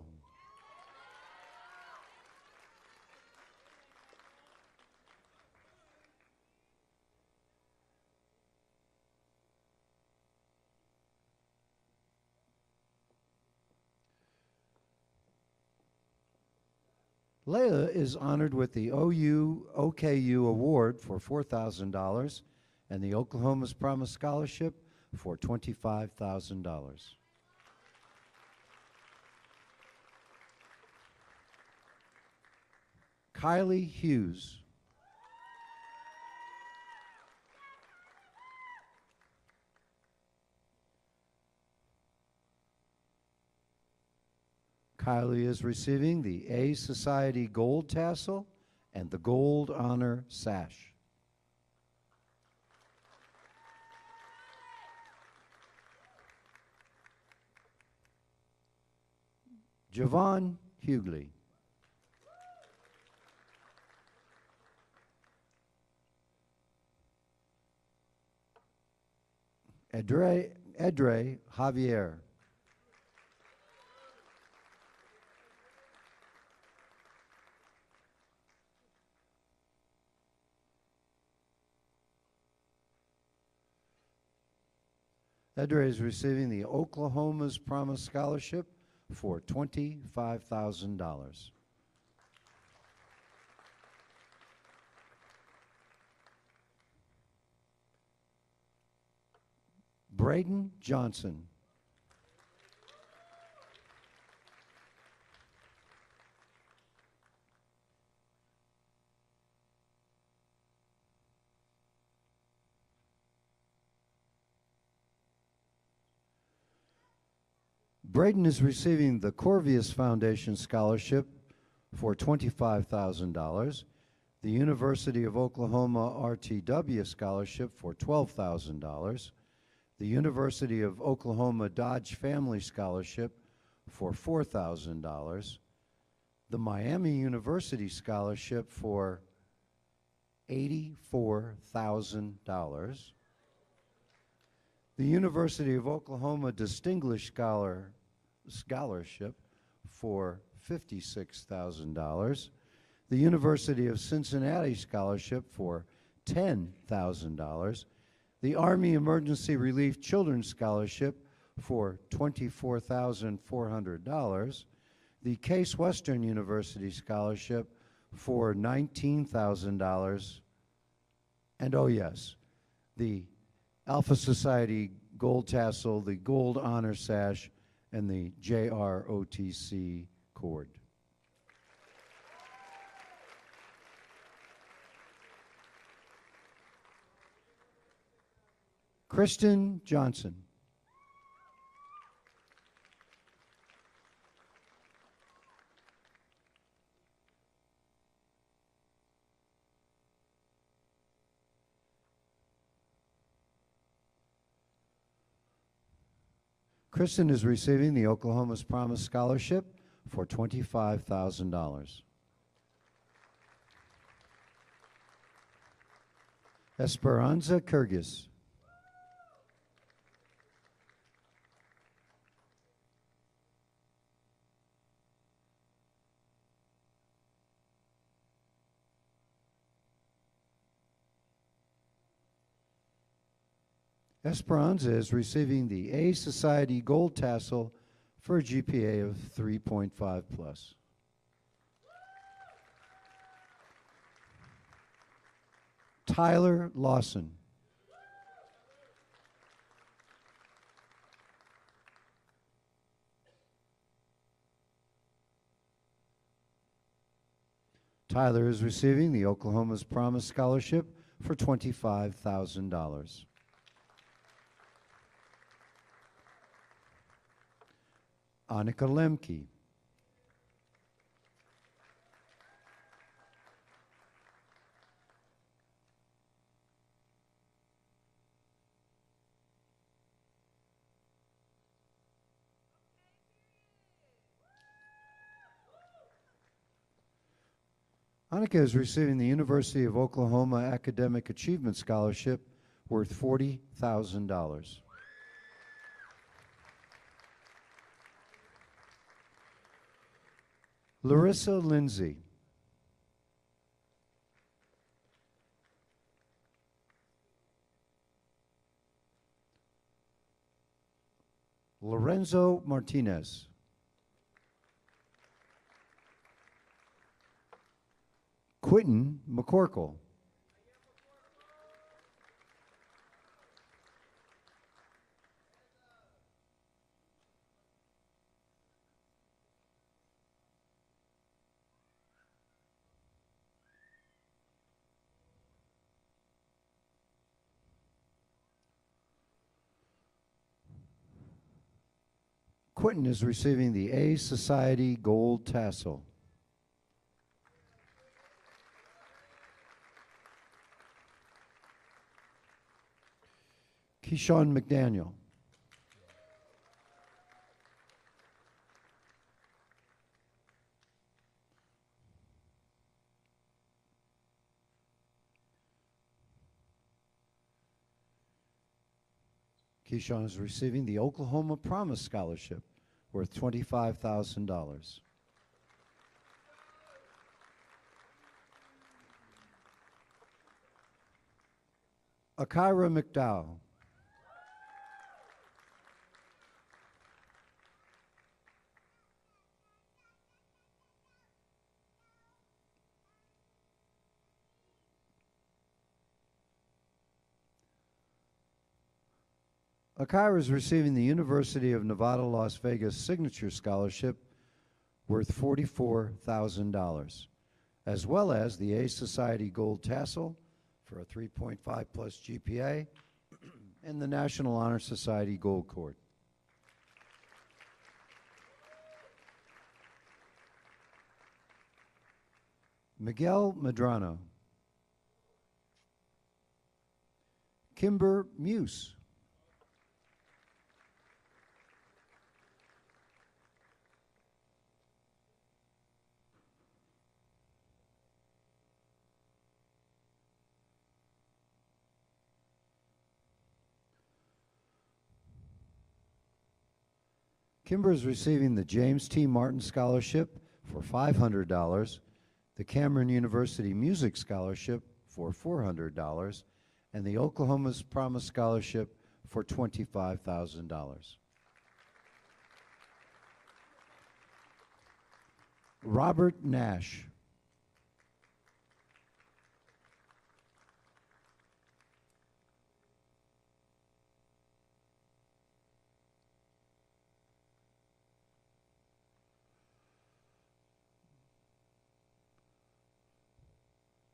Layla is honored with the OU-OKU Award for $4,000 and the Oklahoma's Promise Scholarship for $25,000. Kylie Hughes. Tyler is receiving the A Society Gold Tassel and the Gold Honor Sash. Javon Hughley. Edre Javier. Edre is receiving the Oklahoma's Promise Scholarship for $25,000. Braden Johnson. Braden is receiving the Corvius Foundation Scholarship for $25,000, the University of Oklahoma RTW Scholarship for $12,000, the University of Oklahoma Dodge Family Scholarship for $4,000, the Miami University Scholarship for $84,000, the University of Oklahoma Distinguished Scholarship for $56,000, the University of Cincinnati Scholarship for $10,000, the Army Emergency Relief Children's Scholarship for $24,400, the Case Western University Scholarship for $19,000, and oh yes, the Alpha Society Gold Tassel, the Gold Honor Sash, and the JROTC cord. Kristen Johnson. Kristen is receiving the Oklahoma's Promise Scholarship for $25,000. Esperanza Kyrgyz. Esperanza is receiving the A Society Gold Tassel for a GPA of 3.5 plus. Tyler Lawson. Tyler is receiving the Oklahoma's Promise Scholarship for $25,000. Annika Lemke. Annika is receiving the University of Oklahoma Academic Achievement Scholarship worth $40,000. Larissa Lindsay. Lorenzo Martinez. Quentin McCorkle. Quentin is receiving the A Society Gold Tassel. Keyshawn McDaniel. Keyshawn is receiving the Oklahoma Promise Scholarship worth $25,000. Akira Mcdowell. Akira is receiving the University of Nevada, Las Vegas Signature Scholarship worth $44,000, as well as the A Society Gold Tassel for a 3.5 plus GPA and the National Honor Society Gold Cord. Miguel Medrano. Kimber Muse. Kimber is receiving the James T. Martin Scholarship for $500, the Cameron University Music Scholarship for $400, and the Oklahoma's Promise Scholarship for $25,000. Robert Nash.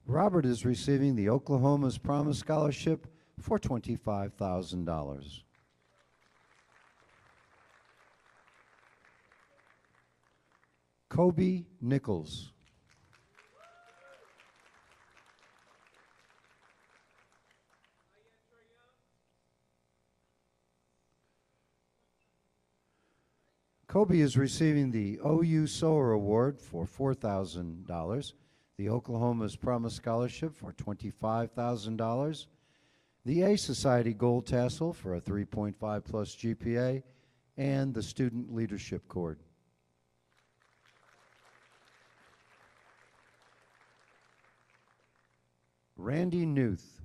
Robert is receiving the Oklahoma's Promise Scholarship for $25,000. Kobe Nichols. Kobe is receiving the OU Sower Award for $4,000, the Oklahoma's Promise Scholarship for $25,000, the A Society Gold Tassel for a 3.5 plus GPA, and the Student Leadership Cord. Randy Newth.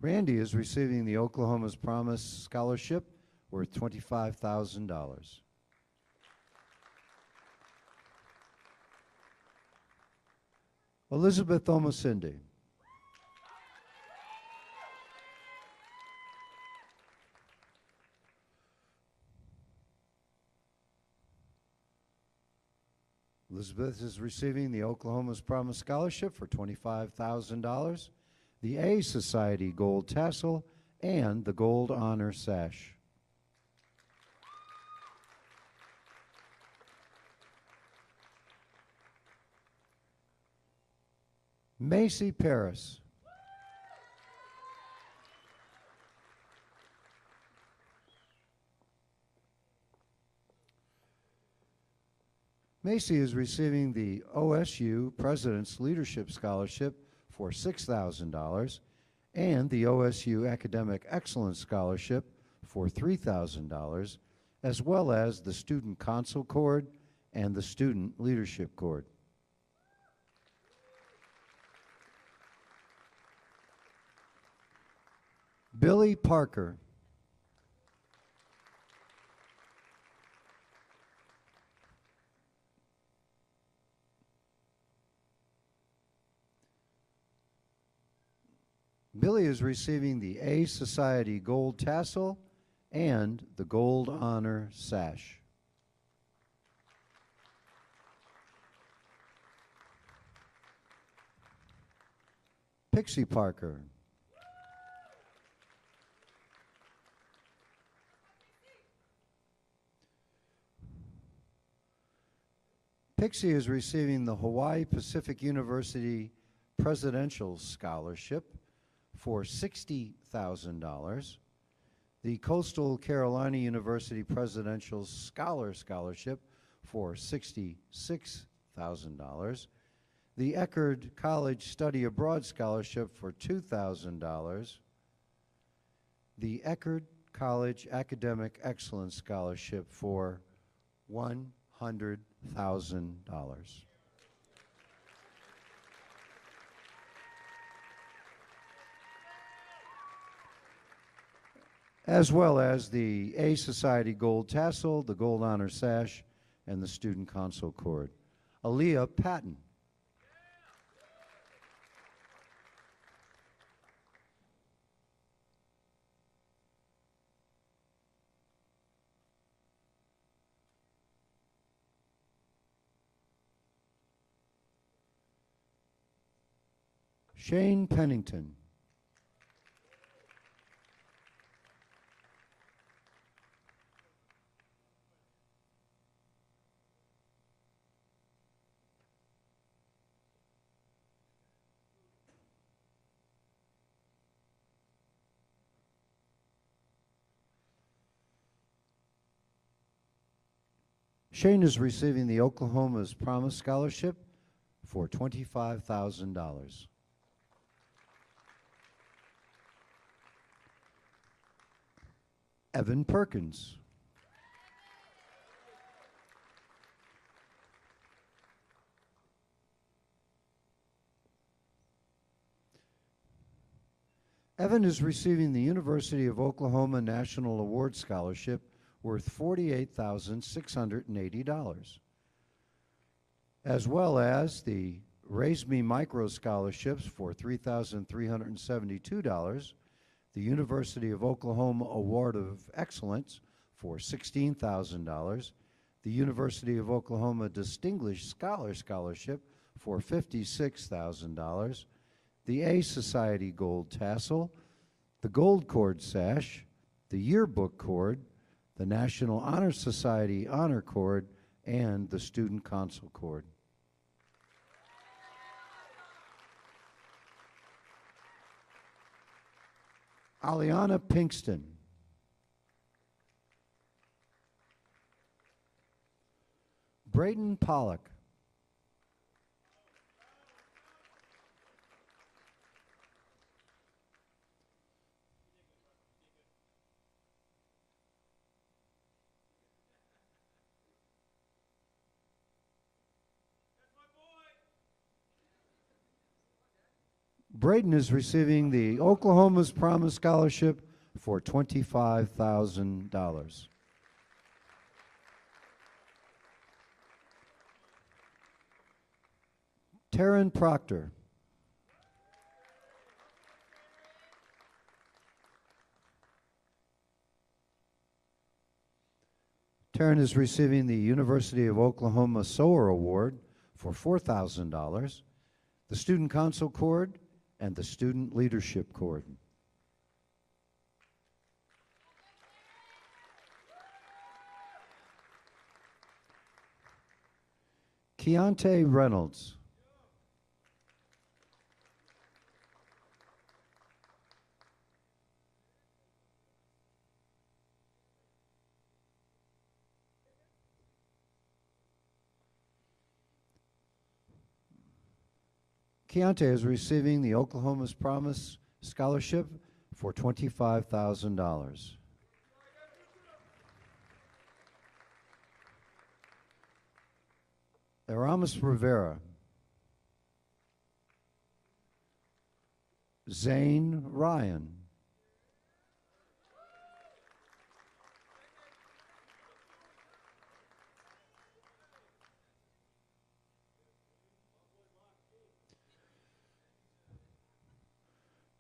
Randy is receiving the Oklahoma's Promise Scholarship worth $25,000. Elizabeth Omasindi. Elizabeth is receiving the Oklahoma's Promise Scholarship for $25,000, the A Society Gold Tassel, and the Gold Honor Sash. Macy Paris. Macy is receiving the OSU President's Leadership Scholarship for $6,000 and the OSU Academic Excellence Scholarship for $3,000, as well as the Student Council Cord and the Student Leadership Cord. Billy Parker. Billy is receiving the A Society Gold Tassel and the Gold Honor Sash. Pixie Parker. Pixie is receiving the Hawaii Pacific University Presidential Scholarship for $60,000, the Coastal Carolina University Presidential Scholarship for $66,000, the Eckerd College Study Abroad Scholarship for $2,000, the Eckerd College Academic Excellence Scholarship for $100,000. As well as the A Society Gold Tassel, the Gold Honor Sash, and the Student Console Cord. Aaliyah Patton. Shane Pennington. Shane is receiving the Oklahoma's Promise Scholarship for $25,000. Evan Perkins. Evan is receiving the University of Oklahoma National Award Scholarship worth $48,680, as well as the Raise Me Micro Scholarships for $3,372, the University of Oklahoma Award of Excellence for $16,000, the University of Oklahoma Distinguished Scholar Scholarship for $56,000, the A Society Gold Tassel, the Gold Cord Sash, the Yearbook Cord, the National Honor Society Honor Cord, and the Student Console Cord. Aliana Pinkston. Braden Pollock. Braden is receiving the Oklahoma's Promise Scholarship for $25,000. Taryn Proctor. Taryn is receiving the University of Oklahoma SOAR Award for $4,000, the Student Console Cord, and the Student Leadership Cord. Keontae Reynolds. Keontae is receiving the Oklahoma's Promise Scholarship for $25,000. Aramis Rivera. Zane Ryan.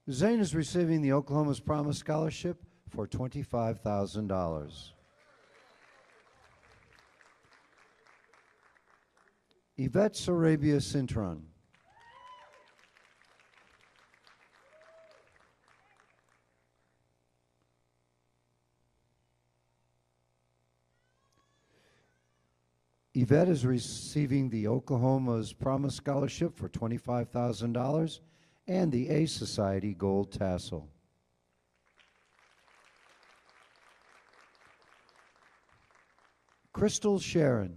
Zane is receiving the Oklahoma's Promise Scholarship for $25,000. Yvette Sarabia Cintron. Yvette is receiving the Oklahoma's Promise Scholarship for $25,000 and the A Society Gold Tassel. Crystal Sharon.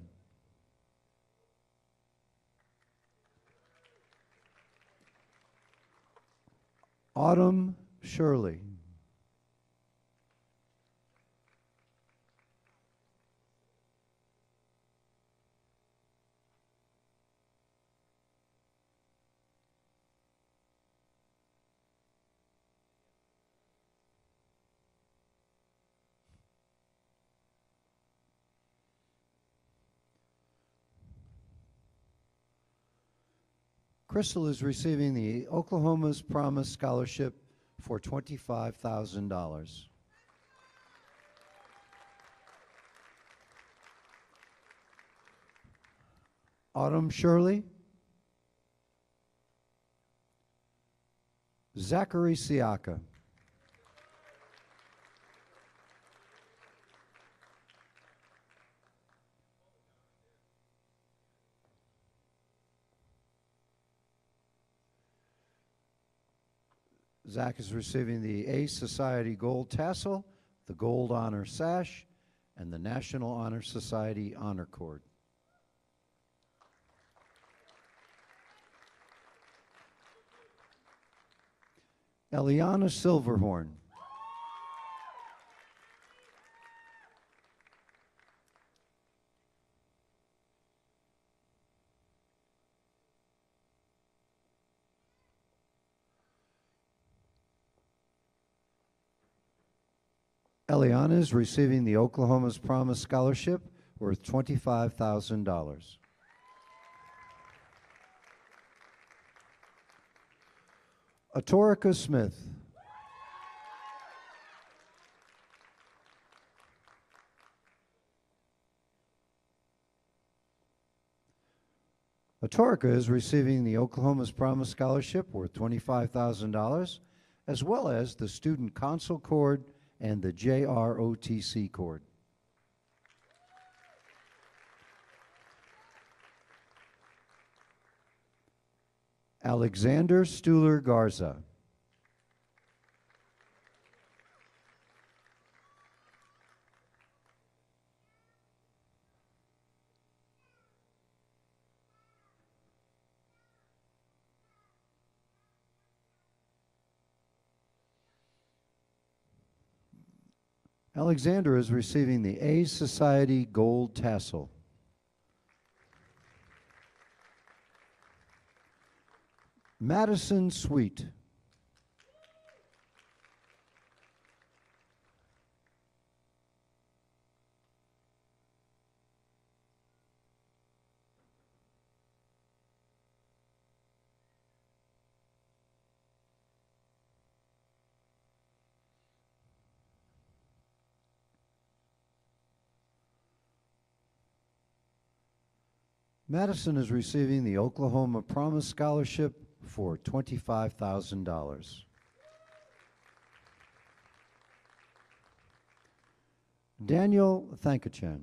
Autumn Shirley. Crystal is receiving the Oklahoma's Promise Scholarship for $25,000. Autumn Shirley. Zachary Siaka. Zach is receiving the A Society Gold Tassel, the Gold Honor Sash, and the National Honor Society Honor Cord. Eliana Silverhorn. Eliana is receiving the Oklahoma's Promise Scholarship worth $25,000. Atorica Smith. Atorica is receiving the Oklahoma's Promise Scholarship worth $25,000, as well as the Student Council Cord and the JROTC cord. Alexander Stuhler Garza. Alexander is receiving the A Society Gold Tassel. Madison Sweet. Madison is receiving the Oklahoma Promise Scholarship for $25,000. Daniel Thankachan.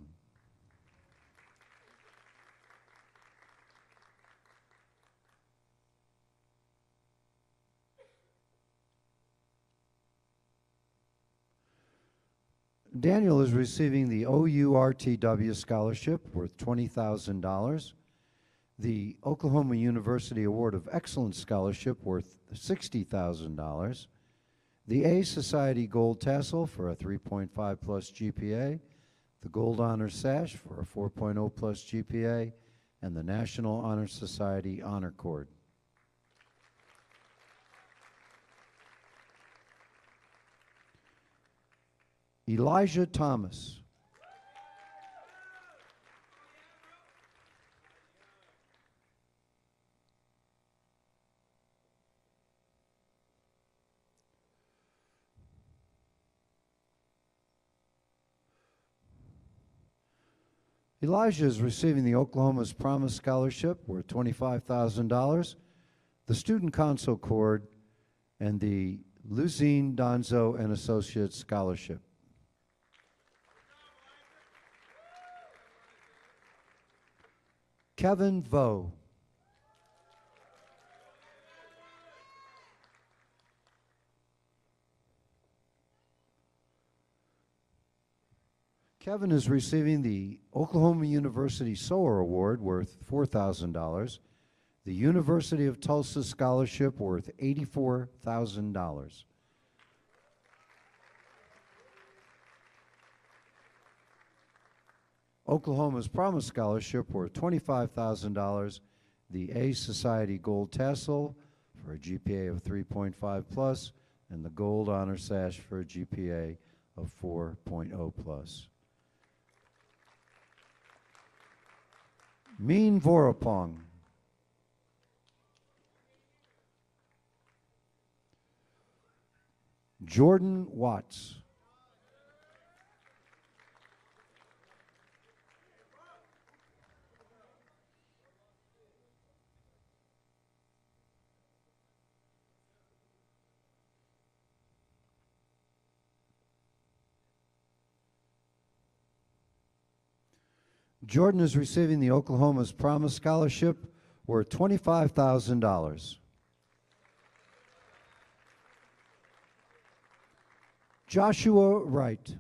Daniel is receiving the OURTW Scholarship worth $20,000, the Oklahoma University Award of Excellence Scholarship worth $60,000, the A Society Gold Tassel for a 3.5 plus GPA, the Gold Honor Sash for a 4.0 plus GPA, and the National Honor Society Honor Cord. Elijah Thomas. Elijah is receiving the Oklahoma's Promise Scholarship worth $25,000, the Student Council Cord, and the Luzine Donzo and Associates Scholarship. Kevin Vo. Kevin is receiving the Oklahoma University Sower Award worth $4,000, the University of Tulsa Scholarship worth $84,000. Oklahoma's Promise Scholarship worth $25,000, the A Society Gold Tassel for a GPA of 3.5 plus, and the Gold Honor Sash for a GPA of 4.0 plus. Mean Vorapong. Jordan Watts. Jordan is receiving the Oklahoma's Promise Scholarship worth $25,000. Joshua Wright.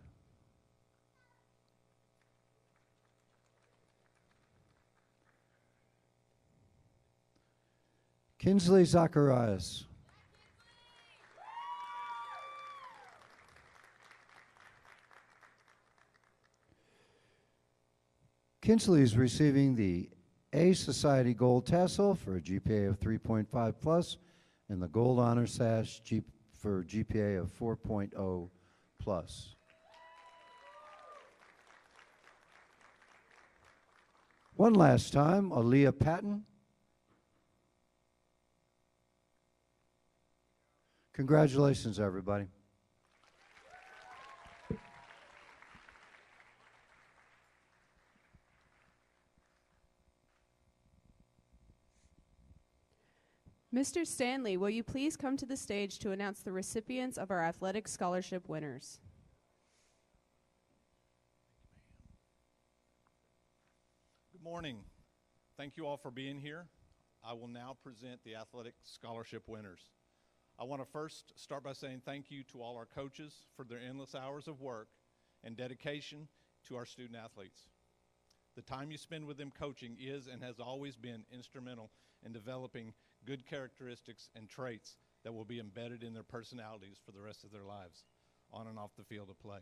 Kinsley Zacharias. Kinsley is receiving the A Society Gold Tassel for a GPA of 3.5 plus and the Gold Honor Sash for a GPA of 4.0 plus. One last time, Aaliyah Patton. Congratulations, everybody. Mr. Stanley, will you please come to the stage to announce the recipients of our athletic scholarship winners? Good morning. Thank you all for being here. I will now present the athletic scholarship winners. I want to first start by saying thank you to all our coaches for their endless hours of work and dedication to our student athletes. The time you spend with them coaching is and has always been instrumental in developing good characteristics and traits that will be embedded in their personalities for the rest of their lives, on and off the field of play.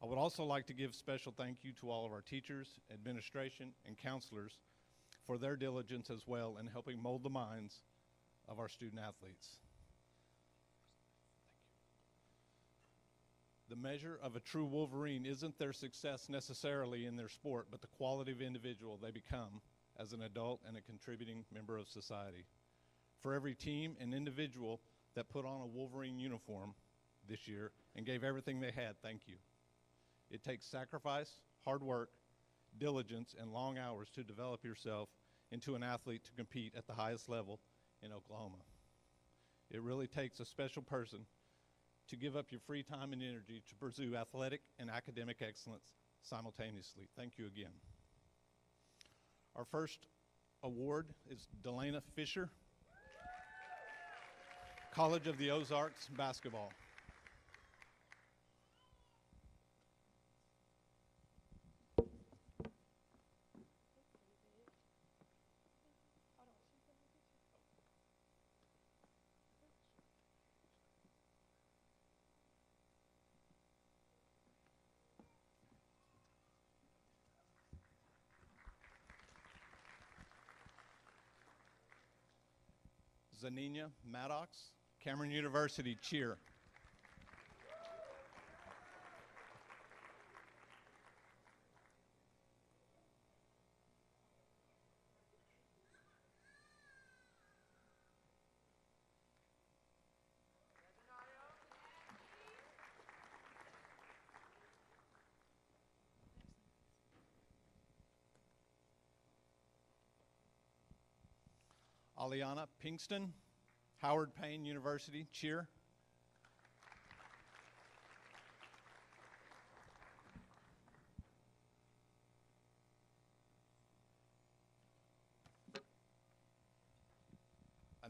I would also like to give special thank you to all of our teachers, administration, and counselors for their diligence as well in helping mold the minds of our student athletes. The measure of a true Wolverine isn't their success necessarily in their sport, but the quality of individual they become as an adult and a contributing member of society. For every team and individual that put on a Wolverine uniform this year and gave everything they had, thank you. It takes sacrifice, hard work, diligence, and long hours to develop yourself into an athlete to compete at the highest level in Oklahoma. It really takes a special person to give up your free time and energy to pursue athletic and academic excellence simultaneously. Thank you again. Our first award is Delana Fisher, College of the Ozarks basketball. Zanina Maddox, Cameron University cheer. Aliana Pinkston, Howard Payne University cheer.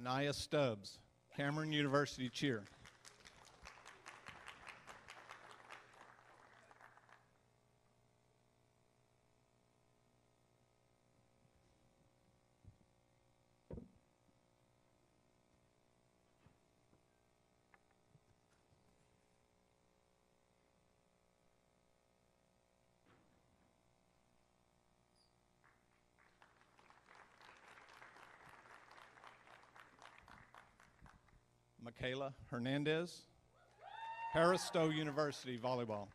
Anaya Stubbs, Cameron University cheer. Michaela Hernandez, Harris Stowe University volleyball.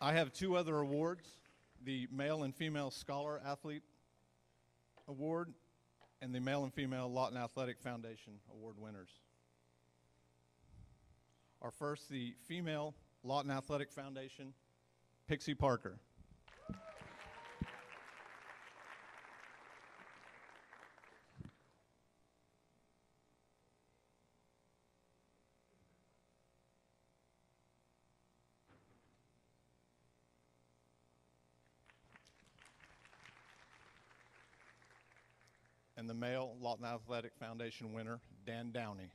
I have two other awards, the Male and Female Scholar Athlete Award and the Male and Female Lawton Athletic Foundation Award winners. Our first, the Female Lawton Athletic Foundation, Pixie Parker. And the Male Lawton Athletic Foundation winner, Dan Downey.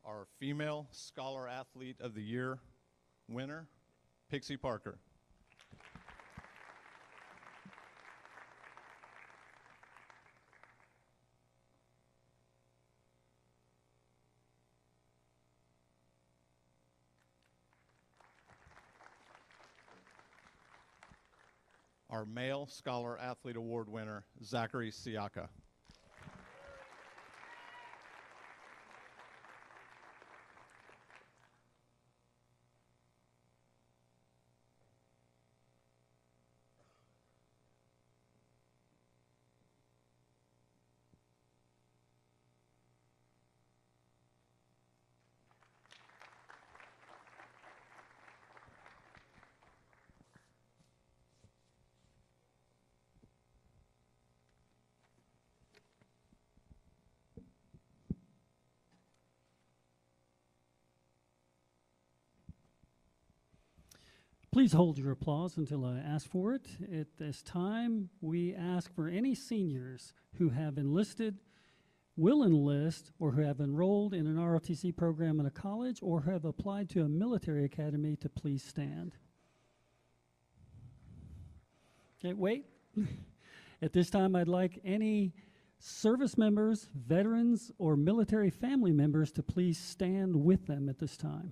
Our Female Scholar Athlete of the Year winner, Pixie Parker. Our Male Scholar Athlete Award winner, Zachary Siaka. Please hold your applause until I ask for it. At this time, we ask for any seniors who have enlisted, will enlist, or who have enrolled in an ROTC program in a college or have applied to a military academy to please stand. Okay, wait. At this time, I'd like any service members, veterans, or military family members to please stand with them at this time.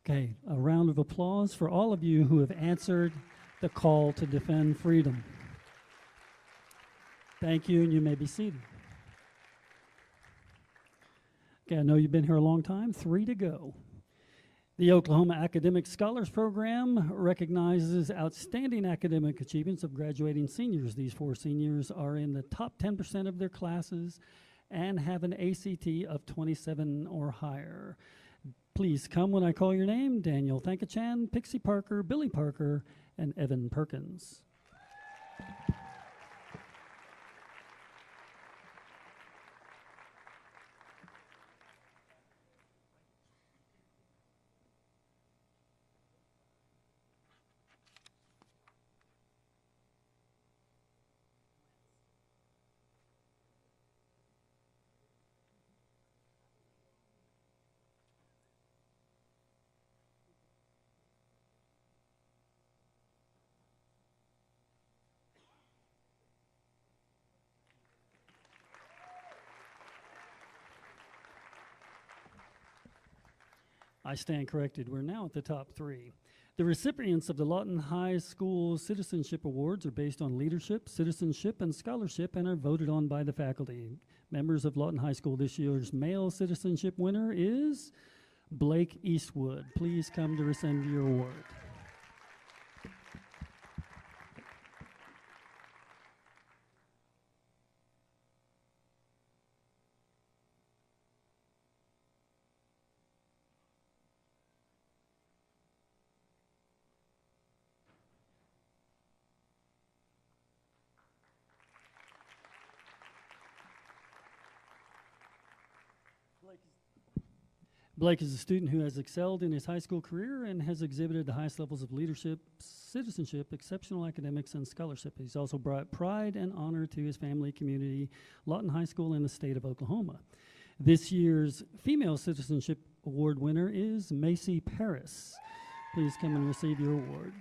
Okay, a round of applause for all of you who have answered the call to defend freedom. Thank you, and you may be seated. Okay, I know you've been here a long time. 3 to go. The Oklahoma Academic Scholars Program recognizes outstanding academic achievements of graduating seniors. These 4 seniors are in the top 10% of their classes and have an ACT of 27 or higher. Please come when I call your name. Daniel Thankachan, Pixie Parker, Billy Parker, and Evan Perkins. I stand corrected. We're now at the top 3. The recipients of the Lawton High School Citizenship Awards are based on leadership, citizenship, and scholarship and are voted on by the faculty. Members of Lawton High School, this year's male citizenship winner is Blake Eastwood. Please come to receive your award. Blake is a student who has excelled in his high school career and has exhibited the highest levels of leadership, citizenship, exceptional academics, and scholarship. He's also brought pride and honor to his family, community, Lawton High School, and the state of Oklahoma. This year's Female Citizenship Award winner is Macy Paris. Please come and receive your award.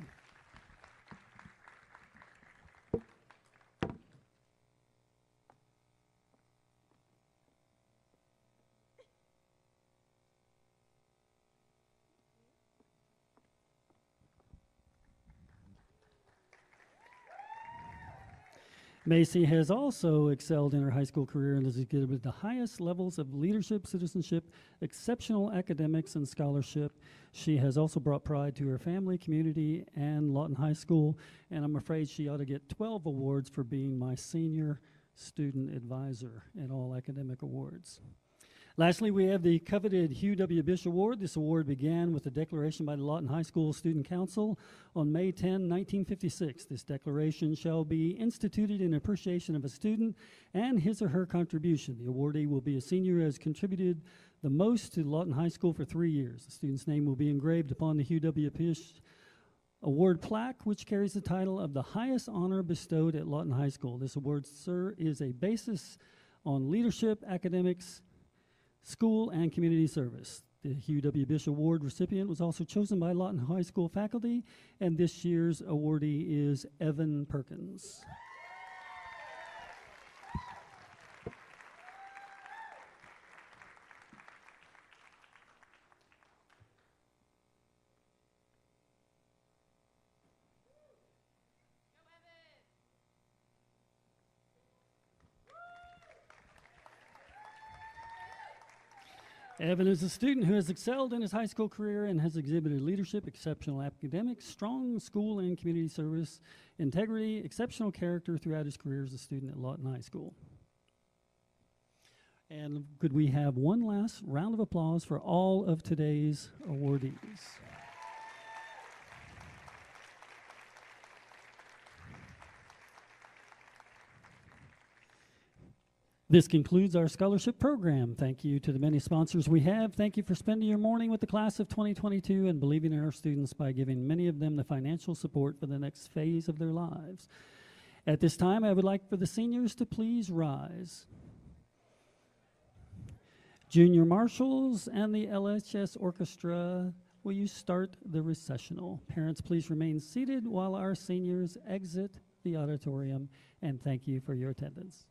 Macy has also excelled in her high school career and has exhibited the highest levels of leadership, citizenship, exceptional academics, and scholarship. She has also brought pride to her family, community, and Lawton High School, and I'm afraid she ought to get 12 awards for being my senior student advisor in all academic awards. Lastly, we have the coveted Hugh W. Bish Award. This award began with a declaration by the Lawton High School Student Council on May 10, 1956. This declaration shall be instituted in appreciation of a student and his or her contribution. The awardee will be a senior who has contributed the most to Lawton High School for 3 years. The student's name will be engraved upon the Hugh W. Bish Award plaque, which carries the title of the highest honor bestowed at Lawton High School. This award, sir, is a basis on leadership, academics, school, and community service. The Hugh W. Bish Award recipient was also chosen by Lawton High School faculty, and this year's awardee is Evan Perkins. Evan is a student who has excelled in his high school career and has exhibited leadership, exceptional academics, strong school and community service, integrity, exceptional character throughout his career as a student at Lawton High School. And could we have one last round of applause for all of today's awardees? This concludes our scholarship program. Thank you to the many sponsors we have. Thank you for spending your morning with the class of 2022 and believing in our students by giving many of them the financial support for the next phase of their lives. At this time, I would like for the seniors to please rise. Junior marshals and the LHS orchestra, will you start the recessional? Parents, please remain seated while our seniors exit the auditorium, and thank you for your attendance.